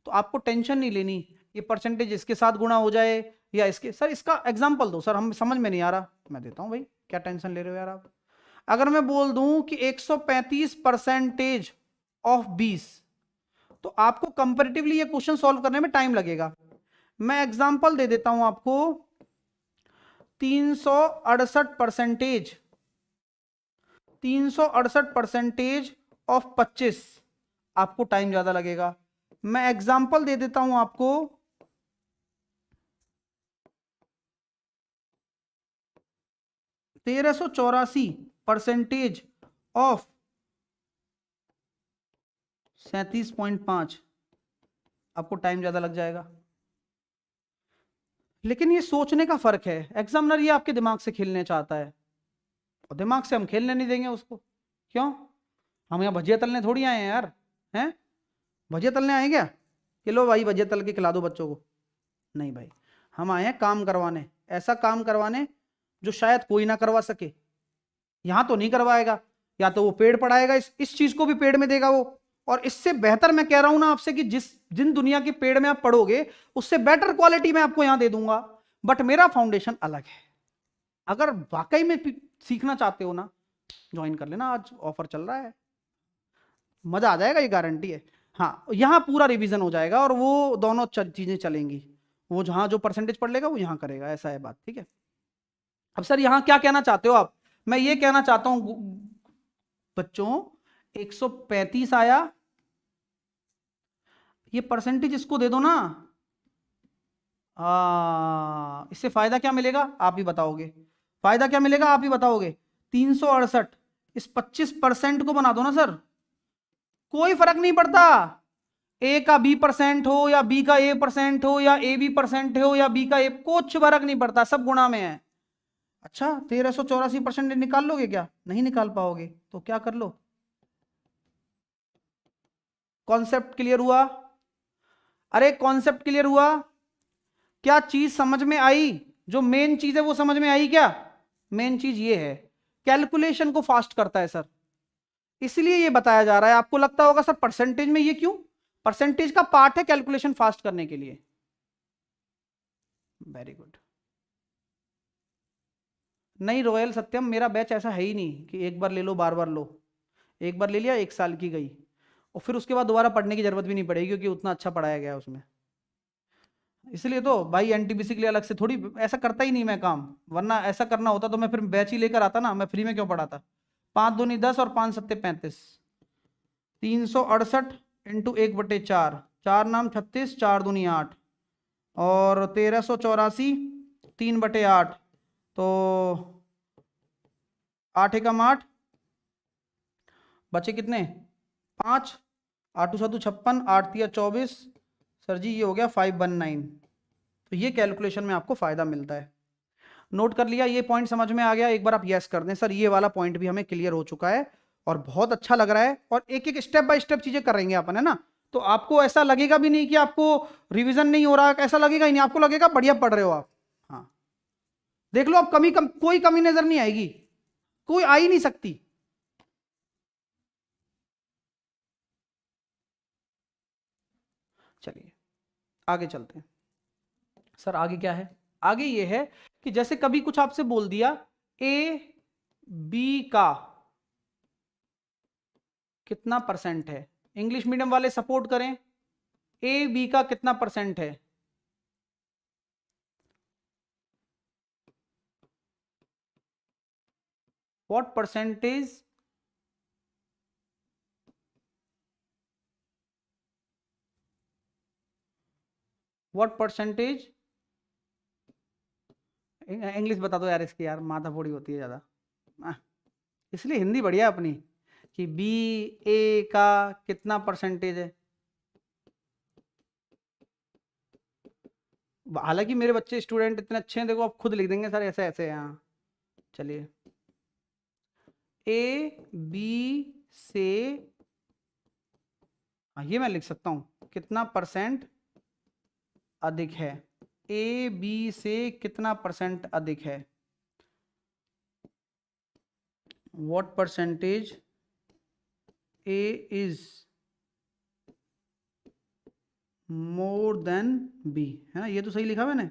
Speaker 1: तो आपको टेंशन नहीं लेनी ये परसेंटेज इसके साथ गुणा हो जाए या इसके। सर इसका एग्जाम्पल दो सर, हम समझ में नहीं आ रहा। मैं देता हूं भाई, क्या टेंशन ले रहे हो यार आप। अगर मैं बोल दूं कि 135 परसेंटेज ऑफ 20, तो आपको कंपेरेटिवली ये क्वेश्चन सॉल्व करने में टाइम लगेगा। मैं एग्जाम्पल दे देता हूं आपको, 368 परसेंटेज, 368 ऑफ 25, आपको टाइम ज्यादा लगेगा। मैं एग्जाम्पल दे देता हूं आपको 1384 ऑफ 37.5, आपको टाइम ज्यादा लग जाएगा। लेकिन ये सोचने का फर्क है, एग्जामिनर ये आपके दिमाग से खेलने चाहता है, और दिमाग से हम खेलने नहीं देंगे उसको। क्यों? हम यहाँ भजिया तलने थोड़ी आए हैं यार, हैं? भजिया तलने आए क्या? कि लो भाई भजिया तल के खिला दो बच्चों को? नहीं भाई, हम आए हैं काम करवाने, ऐसा काम करवाने जो शायद कोई ना करवा सके। यहां तो नहीं करवाएगा, या तो वो पेड़ पढ़ाएगा, इस चीज को भी पेड़ में देगा वो। और इससे बेहतर मैं कह रहा हूं ना आपसे कि जिन दुनिया के पेड़ में आप पढ़ोगे उससे बेटर क्वालिटी मैं आपको यहां दे दूंगा, बट मेरा फाउंडेशन अलग है। अगर वाकई में सीखना चाहते हो ना, ज्वाइन कर लेना, आज ऑफर चल रहा है, मजा आ जाएगा, ये गारंटी है। हाँ यहाँ पूरा रिवीजन हो जाएगा, और वो दोनों चीजें चलेंगी, वो जहां जो परसेंटेज पढ़ लेगा वो यहाँ करेगा, ऐसा है बात, ठीक है। अब सर यहाँ क्या कहना चाहते हो आप? मैं ये कहना चाहता हूं बच्चों, 135 आया, ये परसेंटेज इसको दे दो ना। इससे फायदा क्या मिलेगा आप ही बताओगे, फायदा क्या मिलेगा आप ही बताओगे। 368, इस 25% को बना दो ना सर, कोई फर्क नहीं पड़ता ए का बी परसेंट हो या बी का ए परसेंट हो या ए बी परसेंट हो या बी का ए, कुछ फर्क नहीं पड़ता, सब गुणा में है। अच्छा 1384% निकाल लोगे क्या? नहीं निकाल पाओगे, तो क्या कर लो, कॉन्सेप्ट क्लियर हुआ? अरे कॉन्सेप्ट क्लियर हुआ? क्या चीज समझ में आई? जो मेन चीज है वो समझ में आई क्या? मेन चीज ये है, कैलकुलेशन को फास्ट करता है सर, इसलिए ये बताया जा रहा है। आपको लगता होगा सर परसेंटेज में ये क्यों, परसेंटेज का पार्ट है कैलकुलेशन फास्ट करने के लिए। Very good. नहीं रॉयल सत्यम, मेरा बैच ऐसा है ही नहीं कि एक बार ले लो बार बार लो। एक बार ले लिया, एक साल की गई, और फिर उसके बाद दोबारा पढ़ने की जरूरत भी नहीं पड़ेगी, क्योंकि उतना अच्छा पढ़ाया गया है उसमें। इसलिए तो भाई एनटीपीसी के लिए अलग से थोड़ी, ऐसा करता ही नहीं मैं काम, वरना ऐसा करना होता तो मैं फिर बैच ही लेकर आता ना, मैं फ्री में क्यों पढ़ाता। 5 दूनी 10 और 5 सत्ते 35, 368 इंटू 1/4, 4 नाम 36, 4 दूनी 8, और 1384 3/8, तो 8 एकम 8, बचे कितने 5, 8 2 7 56, 8 3 24, सर जी ये हो गया 519। तो ये कैलकुलेशन में आपको फायदा मिलता है। नोट कर लिया, ये पॉइंट समझ में आ गया? एक बार आप यस कर दें सर, ये वाला पॉइंट भी हमें क्लियर हो चुका है, और बहुत अच्छा लग रहा है, और एक एक स्टेप बाय स्टेप चीजें करेंगे अपन, है ना। तो आपको ऐसा लगेगा भी नहीं कि आपको रिवीजन नहीं हो रहा, ऐसा लगेगा ही नहीं, आपको लगेगा बढ़िया पढ़ रहे हो आप। हाँ देख लो, अब कोई कमी नजर नहीं आएगी, कोई आ ही नहीं सकती। चलिए आगे चलते हैं। सर आगे क्या है? आगे ये है कि जैसे कभी कुछ आपसे बोल दिया, ए बी का कितना परसेंट है, इंग्लिश मीडियम वाले सपोर्ट करें, ए बी का कितना परसेंट है? What percentage what percentage English बता दो यार इसकी, यार माथा फोड़ी होती है ज़्यादा, इसलिए हिंदी बढ़िया है अपनी। कि बी ए का कितना परसेंटेज है। हालांकि मेरे बच्चे स्टूडेंट इतने अच्छे हैं, देखो आप खुद लिख देंगे सर ऐसे ऐसे। यहाँ चलिए, ए बी से, ये मैं लिख सकता हूं कितना परसेंट अधिक है। ए बी से कितना परसेंट अधिक है। What percentage A is more than B, है ना, ये तो सही लिखा मैंने,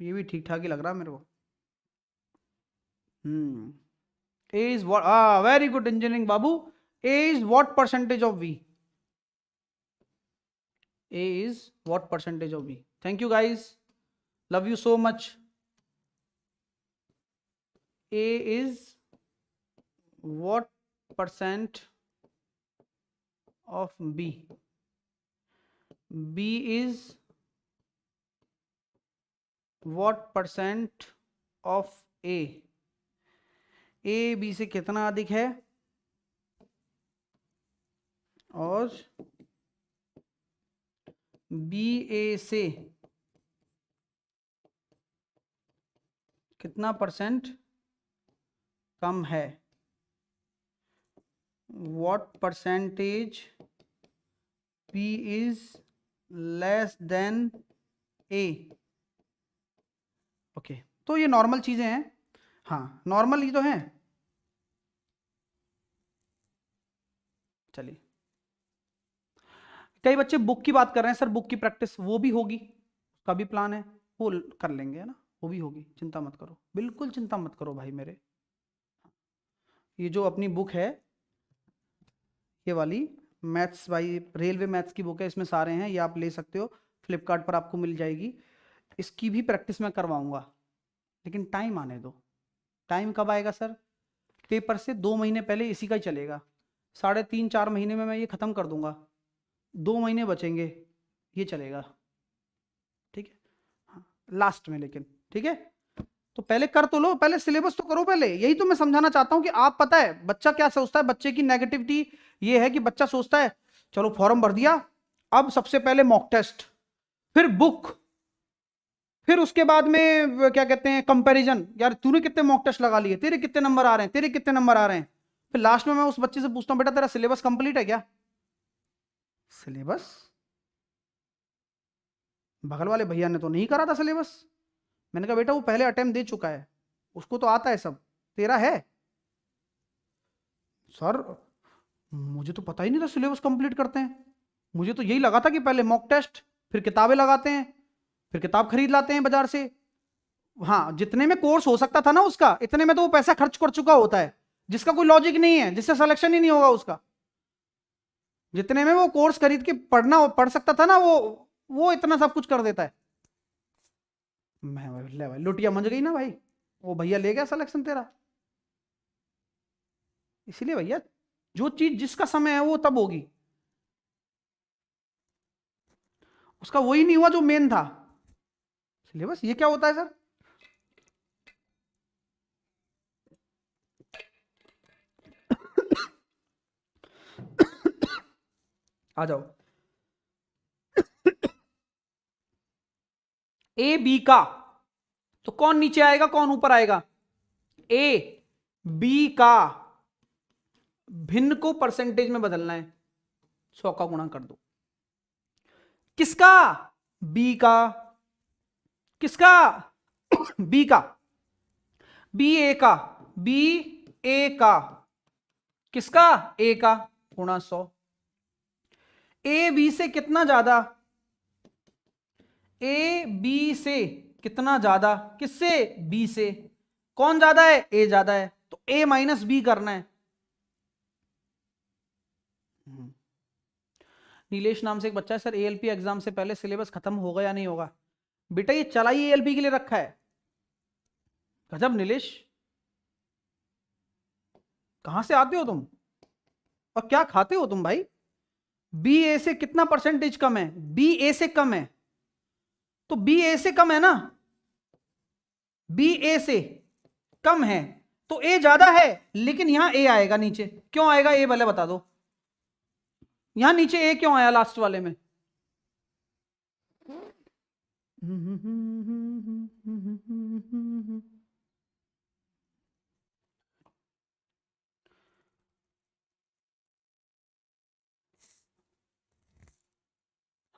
Speaker 1: ये भी ठीक ठाक ही लग रहा है मेरे को। A is what, very good engineering बाबू। A is what percentage of B. A is what percentage of B? Thank you guys. Love you so much. A is what percent of B? B is what percent of A? A B से कितना अधिक है और B ए से कितना percent कम है। What percentage B is less than A. Okay, तो ये नॉर्मल चीजें हैं, हाँ नॉर्मल ही तो हैं। चलिए, कई बच्चे बुक की बात कर रहे हैं, सर बुक की प्रैक्टिस वो भी होगी, उसका भी प्लान है, वो कर लेंगे, है ना, वो भी होगी, चिंता मत करो, बिल्कुल चिंता मत करो भाई मेरे। ये जो अपनी बुक है, ये वाली मैथ्स भाई, रेलवे मैथ्स की बुक है, इसमें सारे हैं, ये आप ले सकते हो, फ्लिपकार्ट पर आपको मिल जाएगी। इसकी भी प्रैक्टिस मैं करवाऊंगा, लेकिन टाइम आने दो। टाइम कब आएगा सर? पेपर से 2 महीने पहले इसी का ही चलेगा। 3.5-4 महीने में मैं ये खत्म कर दूंगा, 2 महीने बचेंगे, ये चलेगा, ठीक है, हाँ लास्ट में, लेकिन ठीक है। तो पहले कर तो लो, पहले सिलेबस तो करो पहले, यही तो मैं समझाना चाहता हूं कि आप, पता है बच्चा क्या सोचता है, बच्चे की नेगेटिविटी ये है कि बच्चा सोचता है चलो फॉर्म भर दिया, अब सबसे पहले मॉक टेस्ट, फिर बुक, फिर उसके बाद में क्या कहते हैं कंपैरिजन, यार तूने कितने मॉक टेस्ट लगा लिए, तेरे कितने नंबर आ रहे हैं, तेरे कितने नंबर आ रहे हैं। फिर लास्ट में मैं उस बच्चे से पूछता हूं बेटा तेरा सिलेबस कंप्लीट है क्या? सिलेबस बगल वाले भैया ने तो नहीं करा था सिलेबस। मैंने कहा बेटा वो पहले अटेम्प्ट दे चुका है, उसको तो आता है सब, तेरा है? सर मुझे तो पता ही नहीं था सिलेबस कंप्लीट करते हैं, मुझे तो यही लगा था कि पहले मॉक टेस्ट, फिर किताबें लगाते हैं, फिर किताब खरीद लाते हैं बाजार से। हाँ, जितने में कोर्स हो सकता था ना उसका, इतने में तो वो पैसा खर्च कर चुका होता है, जिसका कोई लॉजिक नहीं है, जिससे सिलेक्शन ही नहीं होगा उसका। जितने में वो कोर्स खरीद के पढ़ सकता था ना, वो इतना सब कुछ कर देता है। मैं ले भाई, लुटिया मंज गई ना भाई, वो भैया ले गया सिलेक्शन तेरा। इसलिए भैया जो चीज जिसका समय है वो तब होगी, उसका वही नहीं हुआ जो मेन था सिलेबस। ये क्या होता है सर? आ जाओ, ए बी का, तो कौन नीचे आएगा कौन ऊपर आएगा? ए बी का भिन्न को परसेंटेज में बदलना है, 100 का गुणा कर दो। किसका? बी का। किसका? बी का। बी ए का। बी ए का। किसका? ए का, गुणा 100। ए बी से कितना ज्यादा? ए बी से कितना ज्यादा? किससे? बी से। कौन ज्यादा है? ए ज्यादा है, तो ए माइनस बी करना है। नीलेश नाम से एक बच्चा है, सर एएलपी एग्जाम से पहले सिलेबस खत्म होगा या नहीं होगा? बेटा ये चला ही एएलपी के लिए रखा है। गजब नीलेश, कहां से आते हो तुम और क्या खाते हो तुम भाई? बी ए से कितना परसेंटेज कम है? बी ए से कम है, तो बी ए से कम है ना, बी ए से कम है तो ए ज्यादा है, लेकिन यहां ए आएगा नीचे। क्यों आएगा ए पहले बता दो, यहां नीचे ए क्यों आया लास्ट वाले में?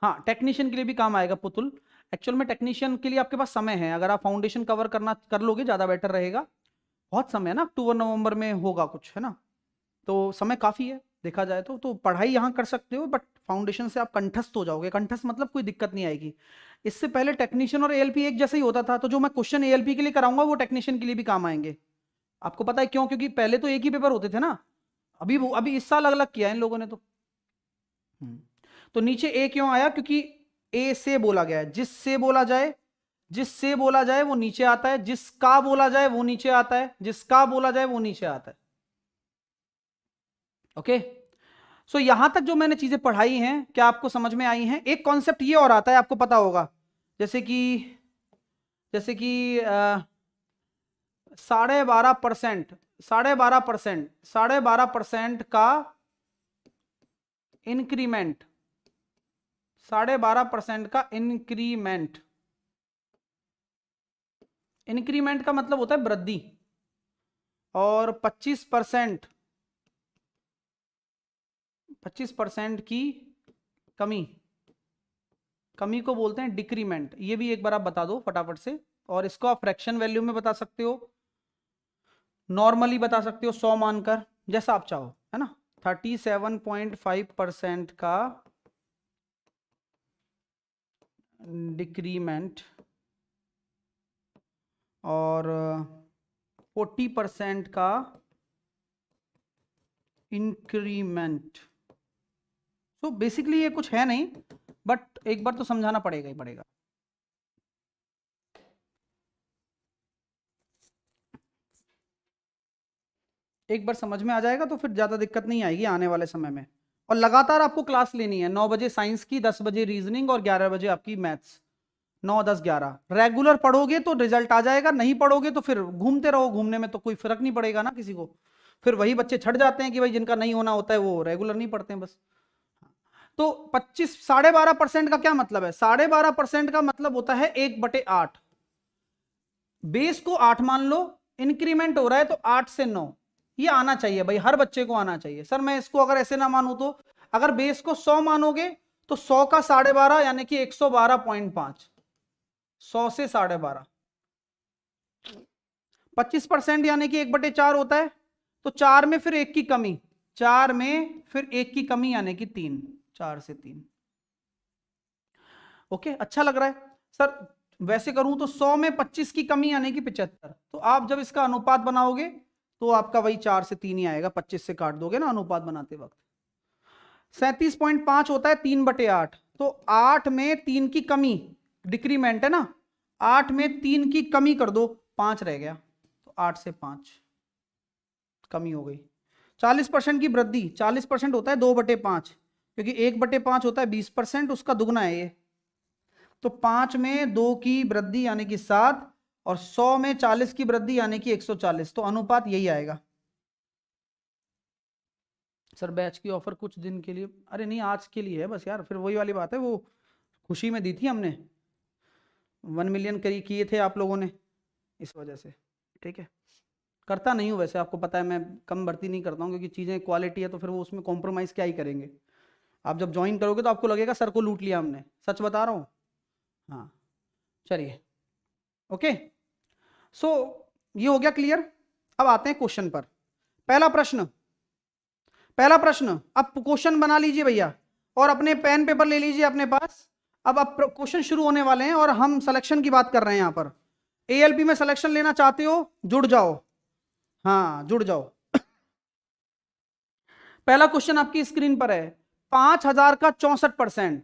Speaker 1: हाँ, टेक्नीशियन के लिए भी काम आएगा पुतुल। एक्चुअल में टेक्नीशियन के लिए आपके पास समय है, अगर आप फाउंडेशन कवर करना कर लोगे ज्यादा बेटर रहेगा। बहुत समय है ना, अक्टूबर नवंबर में होगा कुछ, है ना, तो समय काफी है देखा जाए तो पढ़ाई यहाँ कर सकते हो, बट फाउंडेशन से आप कंठस्थ हो जाओगे। कंठस्थ मतलब कोई दिक्कत नहीं आएगी। इससे पहले टेक्नीशियन और एएलपी एक जैसा ही होता था, तो जो मैं क्वेश्चन एएलपी के लिए कराऊंगा वो टेक्नीशियन के लिए भी काम आएंगे। आपको पता है क्यों? क्योंकि पहले तो एक ही पेपर होते थे ना, अभी इस साल अलग अलग किया है इन लोगों ने। तो नीचे ए क्यों आया? क्योंकि ए से बोला गया है, जिससे बोला जाए, जिससे बोला जाए वो नीचे आता है, जिसका बोला जाए वो नीचे आता है, जिसका बोला जाए वो नीचे आता है। ओके, सो यहां तक जो मैंने चीजें पढ़ाई हैं क्या आपको समझ में आई हैं? एक कॉन्सेप्ट ये और आता है, आपको पता होगा, जैसे कि 12.5% 12.5% का इंक्रीमेंट, 12.5% का इंक्रीमेंट, इंक्रीमेंट का मतलब होता है वृद्धि, और 25% की कमी, कमी को बोलते हैं डिक्रीमेंट। ये भी एक बार आप बता दो फटाफट से, और इसको आप फ्रैक्शन वैल्यू में बता सकते हो, नॉर्मली बता सकते हो 100 मानकर, जैसा आप चाहो, है ना। 37.5% का डिक्रीमेंट और 40% का इंक्रीमेंट। तो बेसिकली ये कुछ है नहीं, बट एक बार तो समझाना पड़ेगा ही पड़ेगा। एक बार समझ में आ जाएगा तो फिर ज्यादा दिक्कत नहीं आएगी आने वाले समय में। और लगातार आपको क्लास लेनी है, 9 बजे साइंस की, 10 बजे रीजनिंग और 11 बजे आपकी मैथ्स। 9, 10, 11 रेगुलर पढ़ोगे तो रिजल्ट आ जाएगा, नहीं पढ़ोगे तो फिर घूमते रहो, घूमने में तो कोई फर्क नहीं पड़ेगा ना किसी को। फिर वही बच्चे छट जाते हैं कि भाई जिनका नहीं होना होता है वो रेगुलर नहीं पढ़ते हैं बस। तो 12.5% का क्या मतलब है? 12.5% का मतलब होता है 1/8। बेस को 8 मान लो, इंक्रीमेंट हो रहा है तो 8 से 9 ये आना चाहिए भाई, हर बच्चे को आना चाहिए। सर मैं इसको अगर ऐसे ना मानूं तो, अगर बेस को 100 मानोगे तो 100 का 12.5 यानी कि 112.5, 100 से 12.5, 25% यानी कि 1/4 होता है, तो 4 में फिर 1 की कमी, 4 में फिर 1 की कमी यानी कि 3, 4 से 3। ओके, अच्छा लग रहा है सर? वैसे करूं तो 100 में 25 की कमी यानी कि 75, तो आप जब इसका अनुपात बनाओगे तो आपका वही 4 से 3 ही आएगा, 25 से काट दोगे ना अनुपात बनाते वक्त। 37.5 होता है 3/8, तो 8 में 3 की कमी, डिक्रीमेंट है ना, 8 में 3 की कमी कर दो, 5 रह गया, तो 8 से 5 कमी हो गई। 40% की वृद्धि, 40% होता है 2/5, क्योंकि 1/5 होता है 20%, उसका दुगना है ये, तो 5 में 2 की वृद्धि यानी कि 7, और 100 में 40 की वृद्धि यानी कि 140, तो अनुपात यही आएगा। सर बैच की ऑफर कुछ दिन के लिए, अरे नहीं आज के लिए है बस यार, फिर वही वाली बात है, वो खुशी में दी थी हमने, 1 मिलियन करीब किए थे आप लोगों ने, इस वजह से। ठीक है, करता नहीं हूँ वैसे, आपको पता है मैं कम भर्ती नहीं करता हूँ, क्योंकि चीज़ें क्वालिटी है तो फिर वो उसमें कॉम्प्रोमाइज़ क्या ही करेंगे। आप जब ज्वाइन करोगे तो आपको लगेगा सर को लूट लिया हमने, सच बता रहा हूँ। हाँ चलिए, ओके, सो ये हो गया क्लियर। अब आते हैं क्वेश्चन पर। पहला प्रश्न, अब क्वेश्चन बना लीजिए भैया, और अपने पेन पेपर ले लीजिए अपने पास। अब क्वेश्चन शुरू होने वाले हैं, और हम सिलेक्शन की बात कर रहे हैं यहाँ पर। एएलपी में सिलेक्शन लेना चाहते हो, जुड़ जाओ, हाँ जुड़ जाओ। पहला क्वेश्चन आपकी स्क्रीन पर है, 5000 का 64%।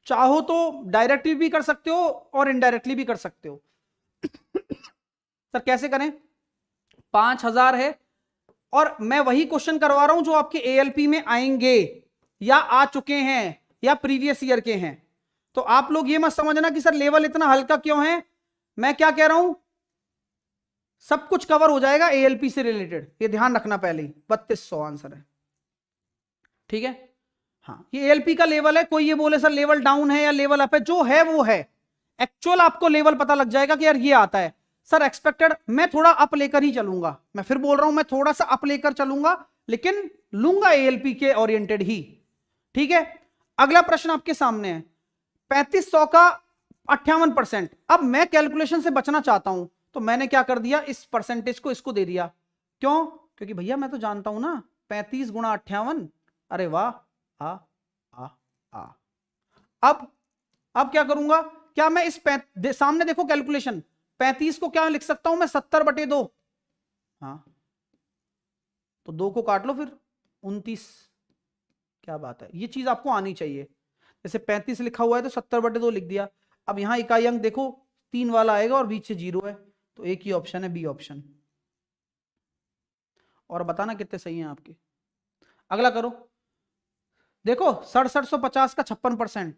Speaker 1: चाहो तो डायरेक्टली भी कर सकते हो और इनडायरेक्टली भी कर सकते हो। सर कैसे करें? 5000 है, और मैं वही क्वेश्चन करवा रहा हूं जो आपके एएलपी में आएंगे, या आ चुके हैं, या प्रीवियस ईयर के हैं। तो आप लोग ये मत समझना कि सर लेवल इतना हल्का क्यों है। मैं क्या कह रहा हूं, सब कुछ कवर हो जाएगा एएलपी से रिलेटेड, ये ध्यान रखना पहले ही। 3200 आंसर है, ठीक है। हाँ, ये एएलपी का लेवल है, कोई ये बोले सर लेवल डाउन है या लेवल अप है, जो है वो है। एक्चुअल आपको लेवल पता लग जाएगा कि यार ये आता है सर एक्सपेक्टेड, मैं थोड़ा अप लेकर ही चलूंगा, मैं फिर बोल रहा हूं मैं थोड़ा सा अप लेकर चलूंगा, लेकिन लूंगा एएलपी के ओरिएंटेड ही, ठीक है। अगला प्रश्न आपके सामने है 3500 का 58%। अब मैं कैलकुलेशन से बचना चाहता हूं, तो मैंने क्या कर दिया, इस परसेंटेज को इसको दे दिया। क्यों? क्योंकि भैया मैं तो जानता हूं ना 35 गुणा 58, अरे वाह, आ आ आ। अब क्या करूंगा, क्या मैं इस सामने देखो कैलकुलेशन, 35 को क्या लिख सकता हूं मैं, 70/2। हाँ, तो 2 को काट लो फिर, 29। क्या बात है, ये चीज आपको आनी चाहिए। जैसे 35 लिखा हुआ है तो 70/2 लिख दिया। अब यहां इकाई अंक देखो 3 वाला आएगा और बीच से 0 है, तो एक ही ऑप्शन है, बी ऑप्शन। और बताना कितने सही हैं आपके। अगला करो, देखो 6750 का 56%।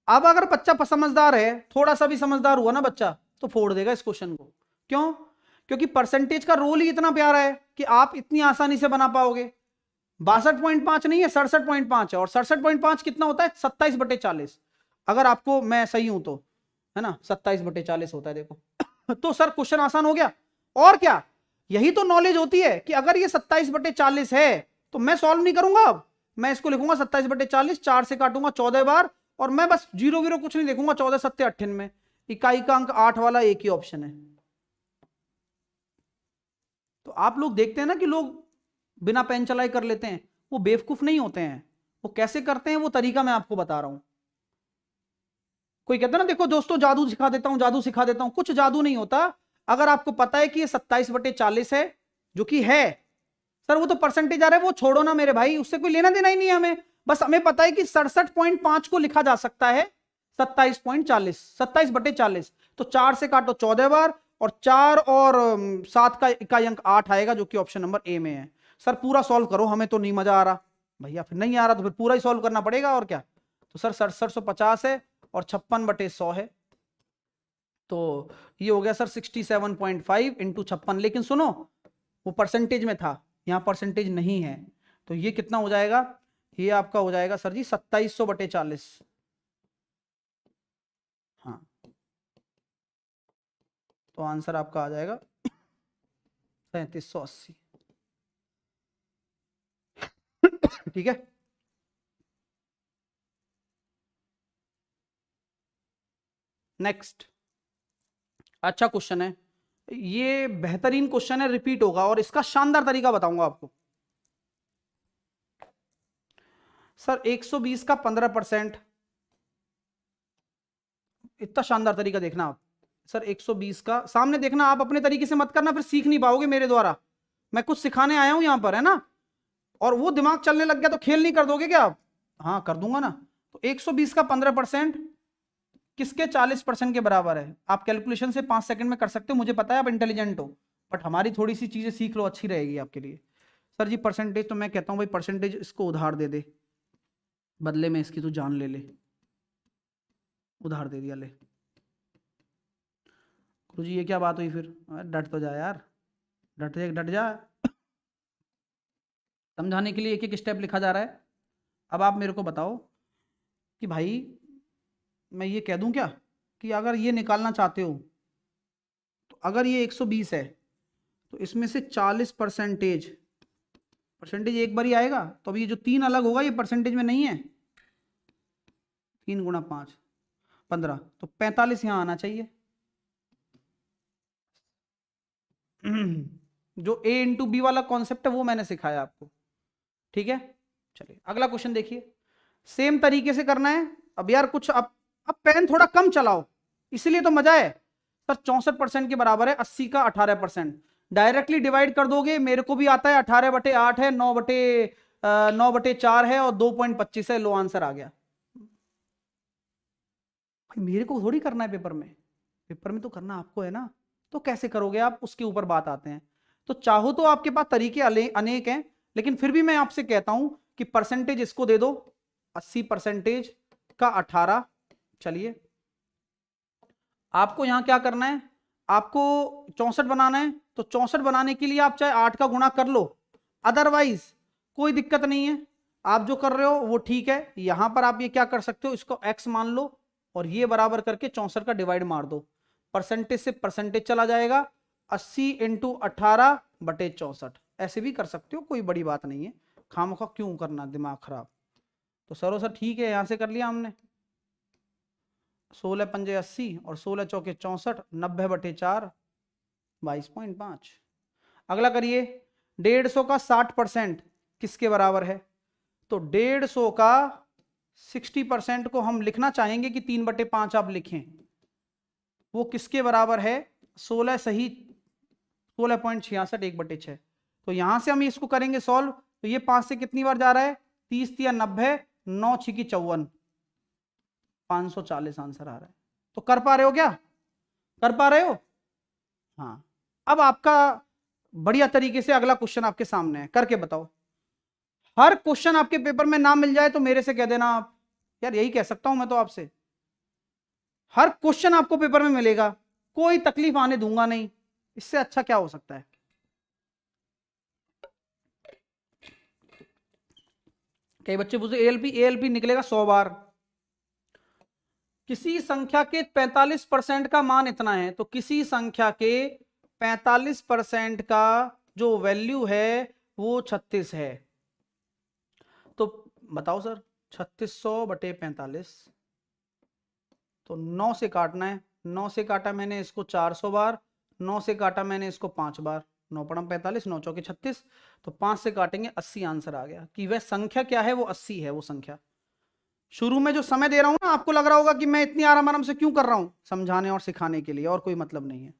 Speaker 1: अब अगर बच्चा समझदार है, थोड़ा सा भी समझदार हुआ ना बच्चा, तो फोड़ देगा इस क्वेश्चन को। क्यों? क्योंकि परसेंटेज का रोल ही इतना प्यारा है कि आप इतनी आसानी से बना पाओगे। 62.5 नहीं है, 67.5 है, और 67.5 कितना होता है, 27/40। अगर आपको मैं सही हूं तो, है ना, 27/40 होता है, देखो। तो सर क्वेश्चन आसान हो गया। और क्या, यही तो नॉलेज होती है कि अगर ये 27/40 है तो मैं सॉल्व नहीं करूंगा, अब मैं इसको लिखूंगा 27/40, 4 से काटूंगा 14 बार, और मैं बस जीरो वीरो कुछ नहीं देखूंगा, 14 सत्ते 98। इकाई का अंक 8 वाला एक ही ऑप्शन है। तो आप लोग देखते हैं ना कि लोग बिना पेन चलाए कर लेते हैं, वो बेवकूफ नहीं होते हैं। वो कैसे करते हैं वो तरीका मैं आपको बता रहा हूं। कोई कहता है ना, देखो दोस्तों जादू सिखा देता हूं, जादू सिखा देता हूं, कुछ जादू नहीं होता। अगर आपको पता है कि ये 27/40 है, जो कि है, सर वो तो परसेंटेज आ रहा है, वो छोड़ो ना मेरे भाई, उससे कोई लेना देना ही नहीं है हमें। बस हमें पता है कि 67.5 को लिखा जा सकता है 27.40, 27/40। तो 4 से काटो 14 बार, और 4 और 7 का इकाई अंक 8 आएगा, जो कि ऑप्शन नंबर ए में है। सर पूरा सॉल्व करो, हमें तो नहीं मजा आ रहा भैया, फिर नहीं आ रहा तो फिर पूरा ही सॉल्व करना पड़ेगा, और क्या। तो सर 6750 है और 56/100 है, तो ये हो गया सर 67.5 इंटू 56। लेकिन सुनो, वो परसेंटेज में था, यहां परसेंटेज नहीं है, तो ये कितना हो जाएगा, ये आपका हो जाएगा सर जी 2700/40। हाँ, तो आंसर आपका आ जाएगा 3780। ठीक है, नेक्स्ट। अच्छा क्वेश्चन है, ये बेहतरीन क्वेश्चन है, रिपीट होगा, और इसका शानदार तरीका बताऊंगा आपको। सर 120 का 15%, इतना शानदार तरीका देखना आप। सर 120 का सामने देखना, आप अपने तरीके से मत करना, फिर सीख नहीं पाओगे मेरे द्वारा। मैं कुछ सिखाने आया हूं यहां पर, है ना, और वो दिमाग चलने लग गया तो खेल नहीं कर दोगे क्या आप? हाँ कर दूंगा ना। तो 120 का 15% किसके 40% के बराबर है? आप कैलकुलेशन से 5 सेकंड में कर सकते हो, मुझे पता है आप इंटेलिजेंट हो, बट हमारी थोड़ी सी चीजें सीख लो, अच्छी रहेगी आपके लिए। सर जी परसेंटेज, तो मैं कहता हूं भाई परसेंटेज इसको उधार दे दे, बदले में इसकी तू जान ले ले। उधार दे दिया, ले। गुरुजी ये क्या बात हुई फिर? डट तो जा यार, डट जा। समझाने के लिए एक एक स्टेप लिखा जा रहा है। अब आप मेरे को बताओ कि भाई मैं ये कह दूं क्या कि अगर ये निकालना चाहते हो, तो अगर ये 120 है तो इसमें से 40 परसेंटेज एक बार ही आएगा, तो अब ये जो 3 अलग होगा ये परसेंटेज में नहीं है। 3 गुणा 5 15, तो 45 यहां आना चाहिए। जो ए इंटू बी वाला कॉन्सेप्ट है वो मैंने सिखाया आपको, ठीक है। चलिए अगला क्वेश्चन देखिए, सेम तरीके से करना है। अब यार कुछ अब पेन थोड़ा कम चलाओ, इसलिए तो मजा है। सर 64% के बराबर है 80 का 18%। डायरेक्टली डिवाइड कर दोगे, मेरे को भी आता है, 18/8 है, 9/4 है, और 2.25 है। लो आंसर आ गया। भाई मेरे को थोड़ी करना है पेपर में, पेपर में तो करना आपको है ना, तो कैसे करोगे आप, उसके ऊपर बात आते हैं। तो चाहो तो आपके पास तरीके अनेक हैं, लेकिन फिर भी मैं आपसे कहता हूं कि परसेंटेज इसको दे दो, 80% का 18। चलिए आपको यहां क्या करना है, आपको 64 बनाना है, तो 64 बनाने के लिए आप चाहे 8 का गुणा कर लो, अदरवाइज कोई दिक्कत नहीं है, आप जो कर रहे हो वो ठीक है। यहां पर आप ये क्या कर सकते हो, इसको x मान लो और ये बराबर करके 64 का डिवाइड मार दो, परसेंटेज से परसेंटेज चला जाएगा, 80 इंटू 18/64। ऐसे भी कर सकते हो, कोई बड़ी बात नहीं है, खामखा क्यों करना दिमाग खराब। तो सर ठीक है, यहां से कर लिया हमने, 16 पंजे 80 और 16 चौके 64, 90/4 22.5। अगला करिए, 150 का 60% किसके बराबर है, तो 150 का 60% को हम लिखना चाहेंगे कि 3/5 आप लिखें, वो किसके बराबर है, 16 सही 16.66 1/6। तो यहां से हम इसको करेंगे सॉल्व, तो ये 5 से कितनी बार जा रहा है, 30 या 90, 9 6 54, 540 आंसर आ रहा है। तो कर पा रहे हो क्या, कर पा रहे हो? हाँ। अब आपका बढ़िया तरीके से अगला क्वेश्चन आपके सामने है, करके बताओ। हर क्वेश्चन आपके पेपर में ना मिल जाए तो मेरे से कह देना आप, यार यही कह सकता हूं मैं तो आपसे, हर क्वेश्चन आपको पेपर में मिलेगा, कोई तकलीफ आने दूंगा नहीं, इससे अच्छा क्या हो सकता है। कई बच्चे पूछते एएलपी निकलेगा 100 बार, किसी संख्या के 45% का मान इतना है, तो किसी संख्या के 45% का जो वैल्यू है वो 36 है। तो बताओ सर, 3600/45, तो 9 से काटना है, 9 से काटा मैंने इसको 400 बार, 9 से काटा मैंने इसको 5 बार, 9 पड़म 45, 9 चौके 36, तो 5 से काटेंगे 80 आंसर आ गया। कि वह संख्या क्या है, वो 80 है वो संख्या। शुरू में जो समय दे रहा हूं ना, आपको लग रहा होगा कि मैं इतनी आराम आराम से क्यों कर रहा हूं, समझाने और सिखाने के लिए, और कोई मतलब नहीं है।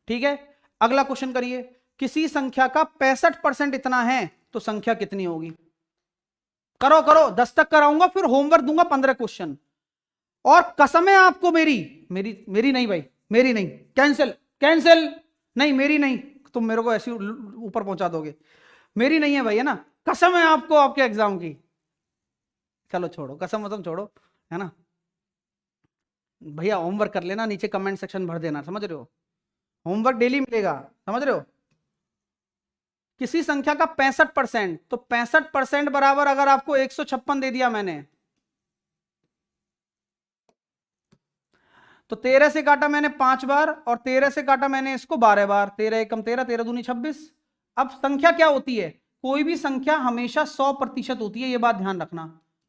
Speaker 1: ठीक है, अगला क्वेश्चन करिए, किसी संख्या का 65% इतना है तो संख्या कितनी होगी। करो करो, 10 तक कराऊंगा, फिर होमवर्क दूंगा 15 क्वेश्चन, और कसम है आपको मेरी मेरी नहीं भाई, मेरी नहीं, कैंसिल कैंसिल, नहीं मेरी नहीं, तुम मेरे को ऐसे ऊपर पहुंचा दोगे, मेरी नहीं है भाई, है ना, कसम है आपको आपके एग्जाम की। चलो छोड़ो, कसम वसम छोड़ो, है ना भैया, होमवर्क कर लेना, नीचे कमेंट सेक्शन भर देना, समझ रहे हो, होमवर्क डेली मिलेगा, समझ रहे हो। किसी संख्या का 65%, तो 65% बराबर अगर आपको 156 दे दिया मैंने, तो 13 से काटा मैंने 5 बार और 13 से काटा मैंने इसको 12 बार, 13 एकम 13, 13 दूनी 26। अब संख्या क्या होती है, कोई भी संख्या हमेशा 100% होती है, ये बात ध्यान रखना।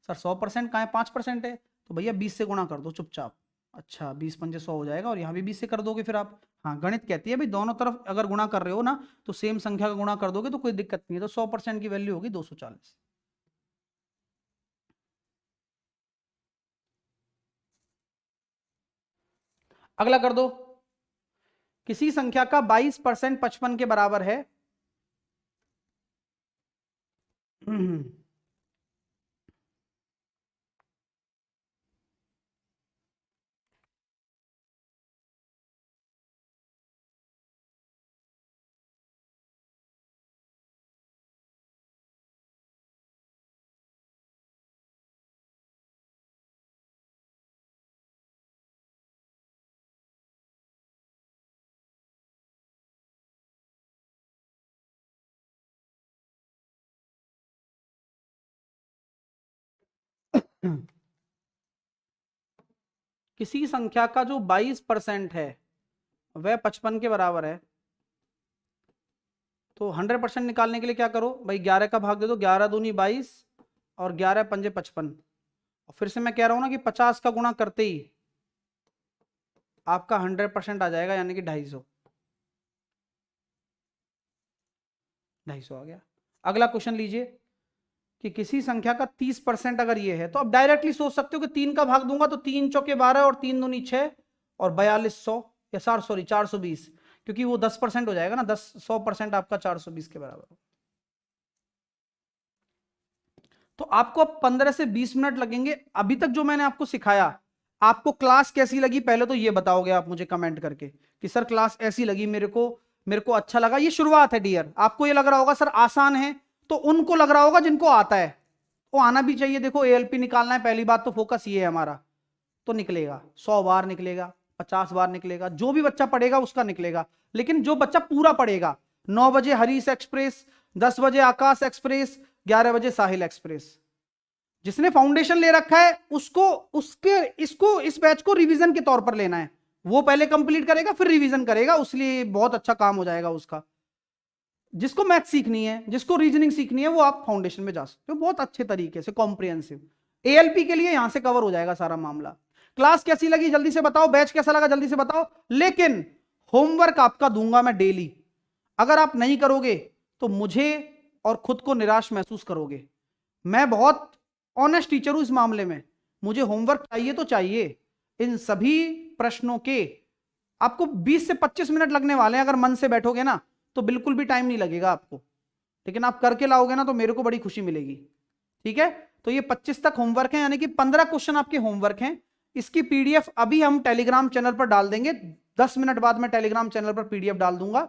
Speaker 1: सर 100% कहाँ है, 5% है, तो भैया 20 से गुणा कर दो चुपचाप। अच्छा 20 पंजे 100 हो जाएगा, और यहाँ भी 20 से कर दोगे फिर आप। हाँ गणित कहती है भाई, दोनों तरफ अगर गुणा कर रहे हो ना, तो सेम संख्या का गुणा कर दोगे तो कोई दिक्कत नहीं है। तो 100% की वैल्यू होगी 240। अगला कर दो, किसी संख्या का 22% 55 के बराबर है। किसी संख्या का जो 22% है वह 55 के बराबर है, तो 100% निकालने के लिए क्या करो भाई, 11 का भाग दे दो, 11 दूनी 22 और 11 पंजे 55। और फिर से मैं कह रहा हूं ना कि 50 का गुणा करते ही आपका 100% आ जाएगा, यानी कि 250, 250 आ गया। अगला क्वेश्चन लीजिए, कि किसी संख्या का 30% अगर ये है, तो अब डायरेक्टली सोच सकते हो कि 3 का भाग दूंगा तो 3 चौके 12 और 3 दूनी 6 और 4200 या 420, क्योंकि वो 10% हो जाएगा ना, 100% आपका 420 के बराबर हो। तो आपको 15 से 20 मिनट लगेंगे। अभी तक जो मैंने आपको सिखाया, आपको क्लास कैसी लगी पहले तो ये बताओगे आप मुझे कमेंट करके कि सर क्लास ऐसी लगी मेरे को अच्छा लगा। ये शुरुआत है डियर, आपको ये लग रहा होगा सर आसान है, तो उनको लग रहा होगा जिनको आता है, वो आना भी चाहिए। देखो एएलपी निकालना है, पहली बात तो फोकस ये है हमारा, तो निकलेगा 100 बार निकलेगा, 50 बार निकलेगा, जो भी बच्चा पढ़ेगा उसका निकलेगा। लेकिन जो बच्चा पूरा पढ़ेगा, 9 बजे हरीश एक्सप्रेस, 10 बजे आकाश एक्सप्रेस, 11 बजे साहिल एक्सप्रेस, जिसने फाउंडेशन ले रखा है उसको इस बैच को रिवीजन के तौर पर लेना है। वो पहले कंप्लीट करेगा फिर रिवीजन करेगा, उसलिए बहुत अच्छा काम हो जाएगा उसका। जिसको मैथ सीखनी है, जिसको रीजनिंग सीखनी है, वो आप फाउंडेशन में जा सकते हो बहुत अच्छे तरीके से, कॉम्प्रिहेंसिव। एएलपी के लिए यहां से कवर हो जाएगा सारा मामला। क्लास कैसी लगी जल्दी से बताओ, बैच कैसा लगा जल्दी से बताओ। लेकिन होमवर्क आपका दूंगा मैं डेली, अगर आप नहीं करोगे तो मुझे और खुद को निराश महसूस करोगे। मैं बहुत ऑनेस्ट टीचर हूं इस मामले में, मुझे होमवर्क चाहिए तो चाहिए। इन सभी प्रश्नों के आपको 20 से 25 मिनट लगने वाले हैं, अगर मन से बैठोगे ना तो बिल्कुल भी टाइम नहीं लगेगा आपको, लेकिन आप करके लाओगे ना तो मेरे को बड़ी खुशी मिलेगी। ठीक है, तो ये 25 तक होमवर्क है, यानी कि 15 क्वेश्चन आपके होमवर्क हैं। इसकी पीडीएफ अभी हम टेलीग्राम चैनल पर डाल देंगे, 10 मिनट बाद मैं टेलीग्राम चैनल पर पीडीएफ डाल दूंगा।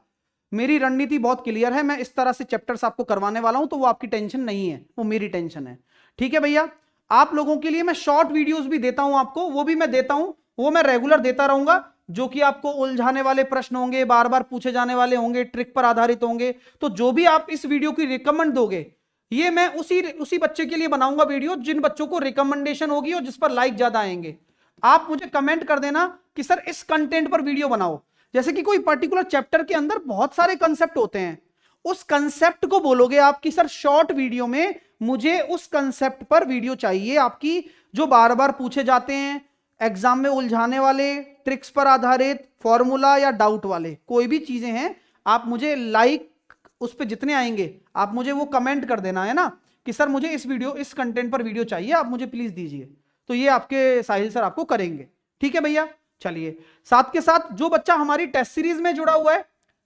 Speaker 1: मेरी रणनीति बहुत क्लियर है, मैं इस तरह से चैप्टर्स आपको करवाने वाला हूं, तो वो आपकी टेंशन नहीं है, वो मेरी टेंशन है। ठीक है भैया, आप लोगों के लिए मैं शॉर्ट वीडियोस भी देता हूं आपको, वो भी मैं देता हूं, वो मैं रेगुलर देता रहूंगा, जो कि आपको उलझाने वाले प्रश्न होंगे, बार बार पूछे जाने वाले होंगे, ट्रिक पर आधारित होंगे। तो जो भी आप इस वीडियो की रिकमेंड दोगे, ये मैं उसी बच्चे के लिए बनाऊंगा वीडियो जिन बच्चों को रिकमेंडेशन होगी और जिस पर लाइक ज्यादा आएंगे। आप मुझे कमेंट कर देना कि सर इस कंटेंट पर वीडियो बनाओ। जैसे कि कोई पर्टिकुलर चैप्टर के अंदर बहुत सारे कंसेप्ट होते हैं, उस कंसेप्ट को बोलोगे आप कि सर शॉर्ट वीडियो में मुझे उस कंसेप्ट पर वीडियो चाहिए आपकी, जो बार बार पूछे जाते हैं, एग्जाम में उलझाने वाले, ट्रिक्स पर आधारित, फॉर्मूला या डाउट वाले, कोई भी चीजें हैं, आप मुझे लाइक उस पर जितने आएंगे आप मुझे वो कमेंट कर देना है ना कि सर मुझे इस कंटेंट पर वीडियो चाहिए, आप मुझे प्लीज दीजिए। तो ये आपके साहिल सर आपको करेंगे। ठीक है भैया, चलिए साथ के साथ जो बच्चा हमारी टेस्ट सीरीज में जुड़ा हुआ है,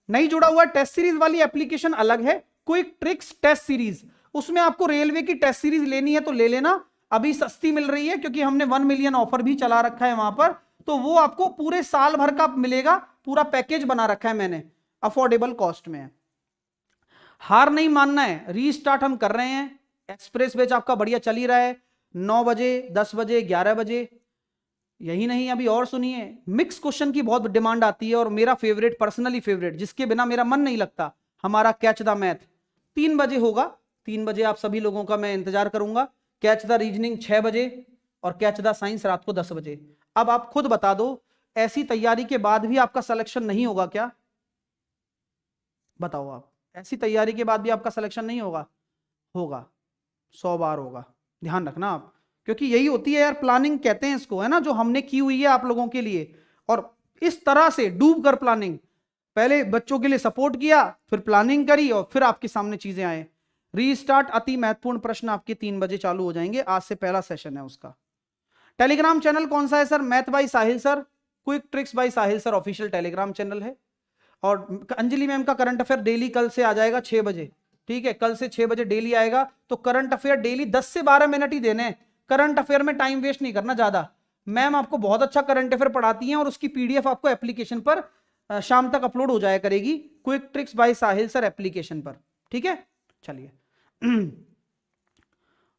Speaker 1: नहीं जुड़ा हुआ है, टेस्ट सीरीज वाली एप्लीकेशन अलग है, क्विक ट्रिक्स टेस्ट सीरीज, उसमें आपको रेलवे की टेस्ट सीरीज लेनी है तो ले लेना, अभी सस्ती मिल रही है क्योंकि हमने 1 मिलियन ऑफर भी चला रखा है वहां पर, तो वो आपको पूरे साल भर का मिलेगा, पूरा पैकेज बना रखा है मैंने, अफोर्डेबल कॉस्ट में। हार नहीं मानना है, रीस्टार्ट हम कर रहे हैं, एक्सप्रेस बैच आपका बढ़िया चल ही रहा है, 9 बजे, 10 बजे, 11 बजे। यही नहीं, अभी और सुनिए, मिक्स क्वेश्चन की बहुत डिमांड आती है, और मेरा फेवरेट, पर्सनली फेवरेट, जिसके बिना मेरा मन नहीं लगता, हमारा कैच द मैथ 3 बजे होगा। 3 बजे आप सभी लोगों का मैं इंतजार करूंगा। कैच द रीजनिंग 6 बजे और कैच द साइंस रात को 10 बजे। अब आप खुद बता दो, ऐसी तैयारी के बाद भी आपका सिलेक्शन नहीं होगा क्या? बताओ आप, ऐसी तैयारी के बाद भी आपका सिलेक्शन नहीं होगा? होगा, 100 बार होगा। ध्यान रखना आप, क्योंकि यही होती है यार प्लानिंग, कहते हैं इसको, है ना, जो हमने की हुई है आप लोगों के लिए। और इस तरह से डूब कर प्लानिंग, पहले बच्चों के लिए सपोर्ट किया, फिर प्लानिंग करी, और फिर आपके सामने चीजें आए। रीस्टार्ट अति महत्वपूर्ण प्रश्न आपके 3 बजे चालू हो जाएंगे, आज से पहला सेशन है उसका। टेलीग्राम चैनल कौन सा है sir? Math by Sahil sir, quick tricks by Sahil sir official Telegram channel है। और अंजलि मैम का करंट अफेयर डेली कल से आ जाएगा 6 बजे। ठीक है, कल से 6 बजे डेली आएगा, तो करंट अफेयर डेली 10 से 12 मिनट ही देने हैं। करंट अफेयर में टाइम वेस्ट नहीं करना ज्यादा। मैम आपको बहुत अच्छा करंट अफेयर पढ़ाती हैं, और उसकी पीडीएफ आपको एप्लीकेशन पर शाम तक अपलोड हो जाया करेगी, क्विक ट्रिक्स बाय साहिल सर एप्लीकेशन पर। ठीक है, चलिए।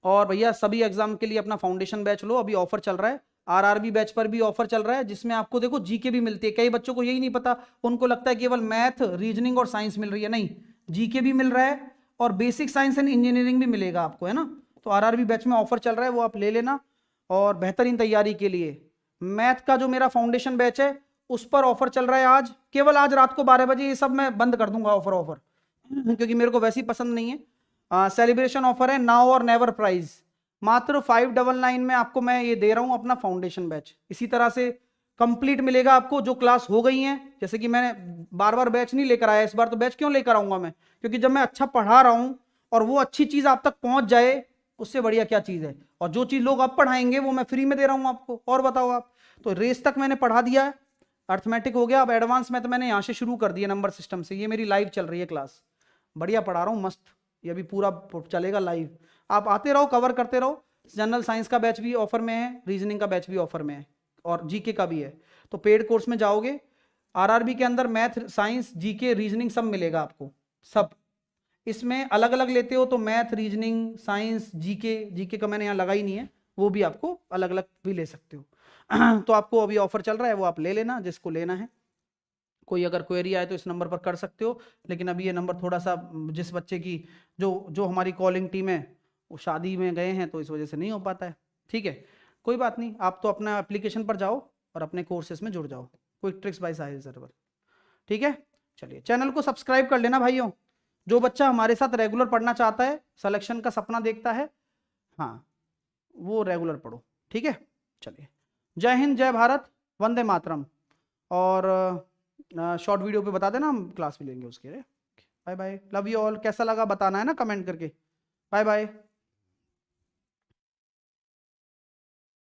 Speaker 1: और भैया सभी एग्जाम के लिए अपना फाउंडेशन बैच लो, अभी ऑफर चल रहा है। आरआरबी बैच पर भी ऑफर चल रहा है, जिसमें आपको देखो जीके भी मिलती है। कई बच्चों को यही नहीं पता, उनको लगता है केवल मैथ, रीजनिंग और साइंस मिल रही है, नहीं, जीके भी मिल रहा है और बेसिक साइंस एंड इंजीनियरिंग भी मिलेगा आपको, है ना। तो आरआरबी बैच में ऑफर चल रहा है, वो आप ले लेना। और बेहतरीन तैयारी के लिए मैथ का जो मेरा फाउंडेशन बैच है उस पर ऑफर चल रहा है आज, केवल आज रात को 12 बजे। ये सब मैं बंद कर दूंगा ऑफर क्योंकि मेरे को वैसे ही पसंद नहीं है। सेलिब्रेशन ऑफर है, नाउ और नेवर प्राइज, मात्र 599 में आपको मैं ये दे रहा हूं अपना फाउंडेशन बैच। इसी तरह से कंप्लीट मिलेगा आपको जो क्लास हो गई हैं। जैसे कि मैंने बार बार बैच नहीं लेकर आया, इस बार तो बैच क्यों लेकर आऊंगा मैं, क्योंकि जब मैं अच्छा पढ़ा रहा हूं और वो अच्छी चीज आप तक पहुंच जाए, उससे बढ़िया क्या चीज है। और जो चीज लोग अब पढ़ाएंगे वो मैं फ्री में दे रहा हूं आपको। और बताओ आप, तो रेस तक मैंने पढ़ा दिया है, अर्थमेटिक हो गया, अब एडवांस में तो मैंने यहाँ से शुरू कर दिया नंबर सिस्टम से। ये मेरी लाइव चल रही है क्लास, बढ़िया पढ़ा रहा हूँ, मस्त। ये भी पूरा चलेगा लाइव, आप आते रहो, कवर करते रहो। जनरल साइंस का बैच भी ऑफर में है, रीजनिंग का बैच भी ऑफर में है, और जीके का भी है। तो पेड कोर्स में जाओगे, आरआरबी के अंदर मैथ, साइंस, जीके, रीजनिंग सब मिलेगा आपको, सब। इसमें अलग अलग लेते हो तो मैथ, रीजनिंग, साइंस, जीके का मैंने यहाँ लगा ही नहीं है, वो भी आपको अलग अलग भी ले सकते हो। तो आपको अभी ऑफर चल रहा है, वो आप ले लेना जिसको लेना है। कोई अगर क्वेरी आए तो इस नंबर पर कर सकते हो, लेकिन अभी ये नंबर थोड़ा सा, जिस बच्चे की जो जो हमारी कॉलिंग टीम है वो शादी में गए हैं तो इस वजह से नहीं हो पाता है। ठीक है, कोई बात नहीं, आप तो अपना एप्लीकेशन पर जाओ और अपने कोर्सेज में जुड़ जाओ, क्विक ट्रिक्स बाय साहिल सर पर। ठीक है, चलिए चैनल को सब्सक्राइब कर लेना भाइयों। जो बच्चा हमारे साथ रेगुलर पढ़ना चाहता है, सिलेक्शन का सपना देखता है, हाँ वो रेगुलर पढ़ो। ठीक है, चलिए, जय हिंद, जय भारत, वंदे मातरम। और शॉर्ट वीडियो पे बता देना, हम क्लास भी लेंगे उसके। Bye bye, love you all. कैसा लगा बताना है ना कमेंट करके। Bye bye.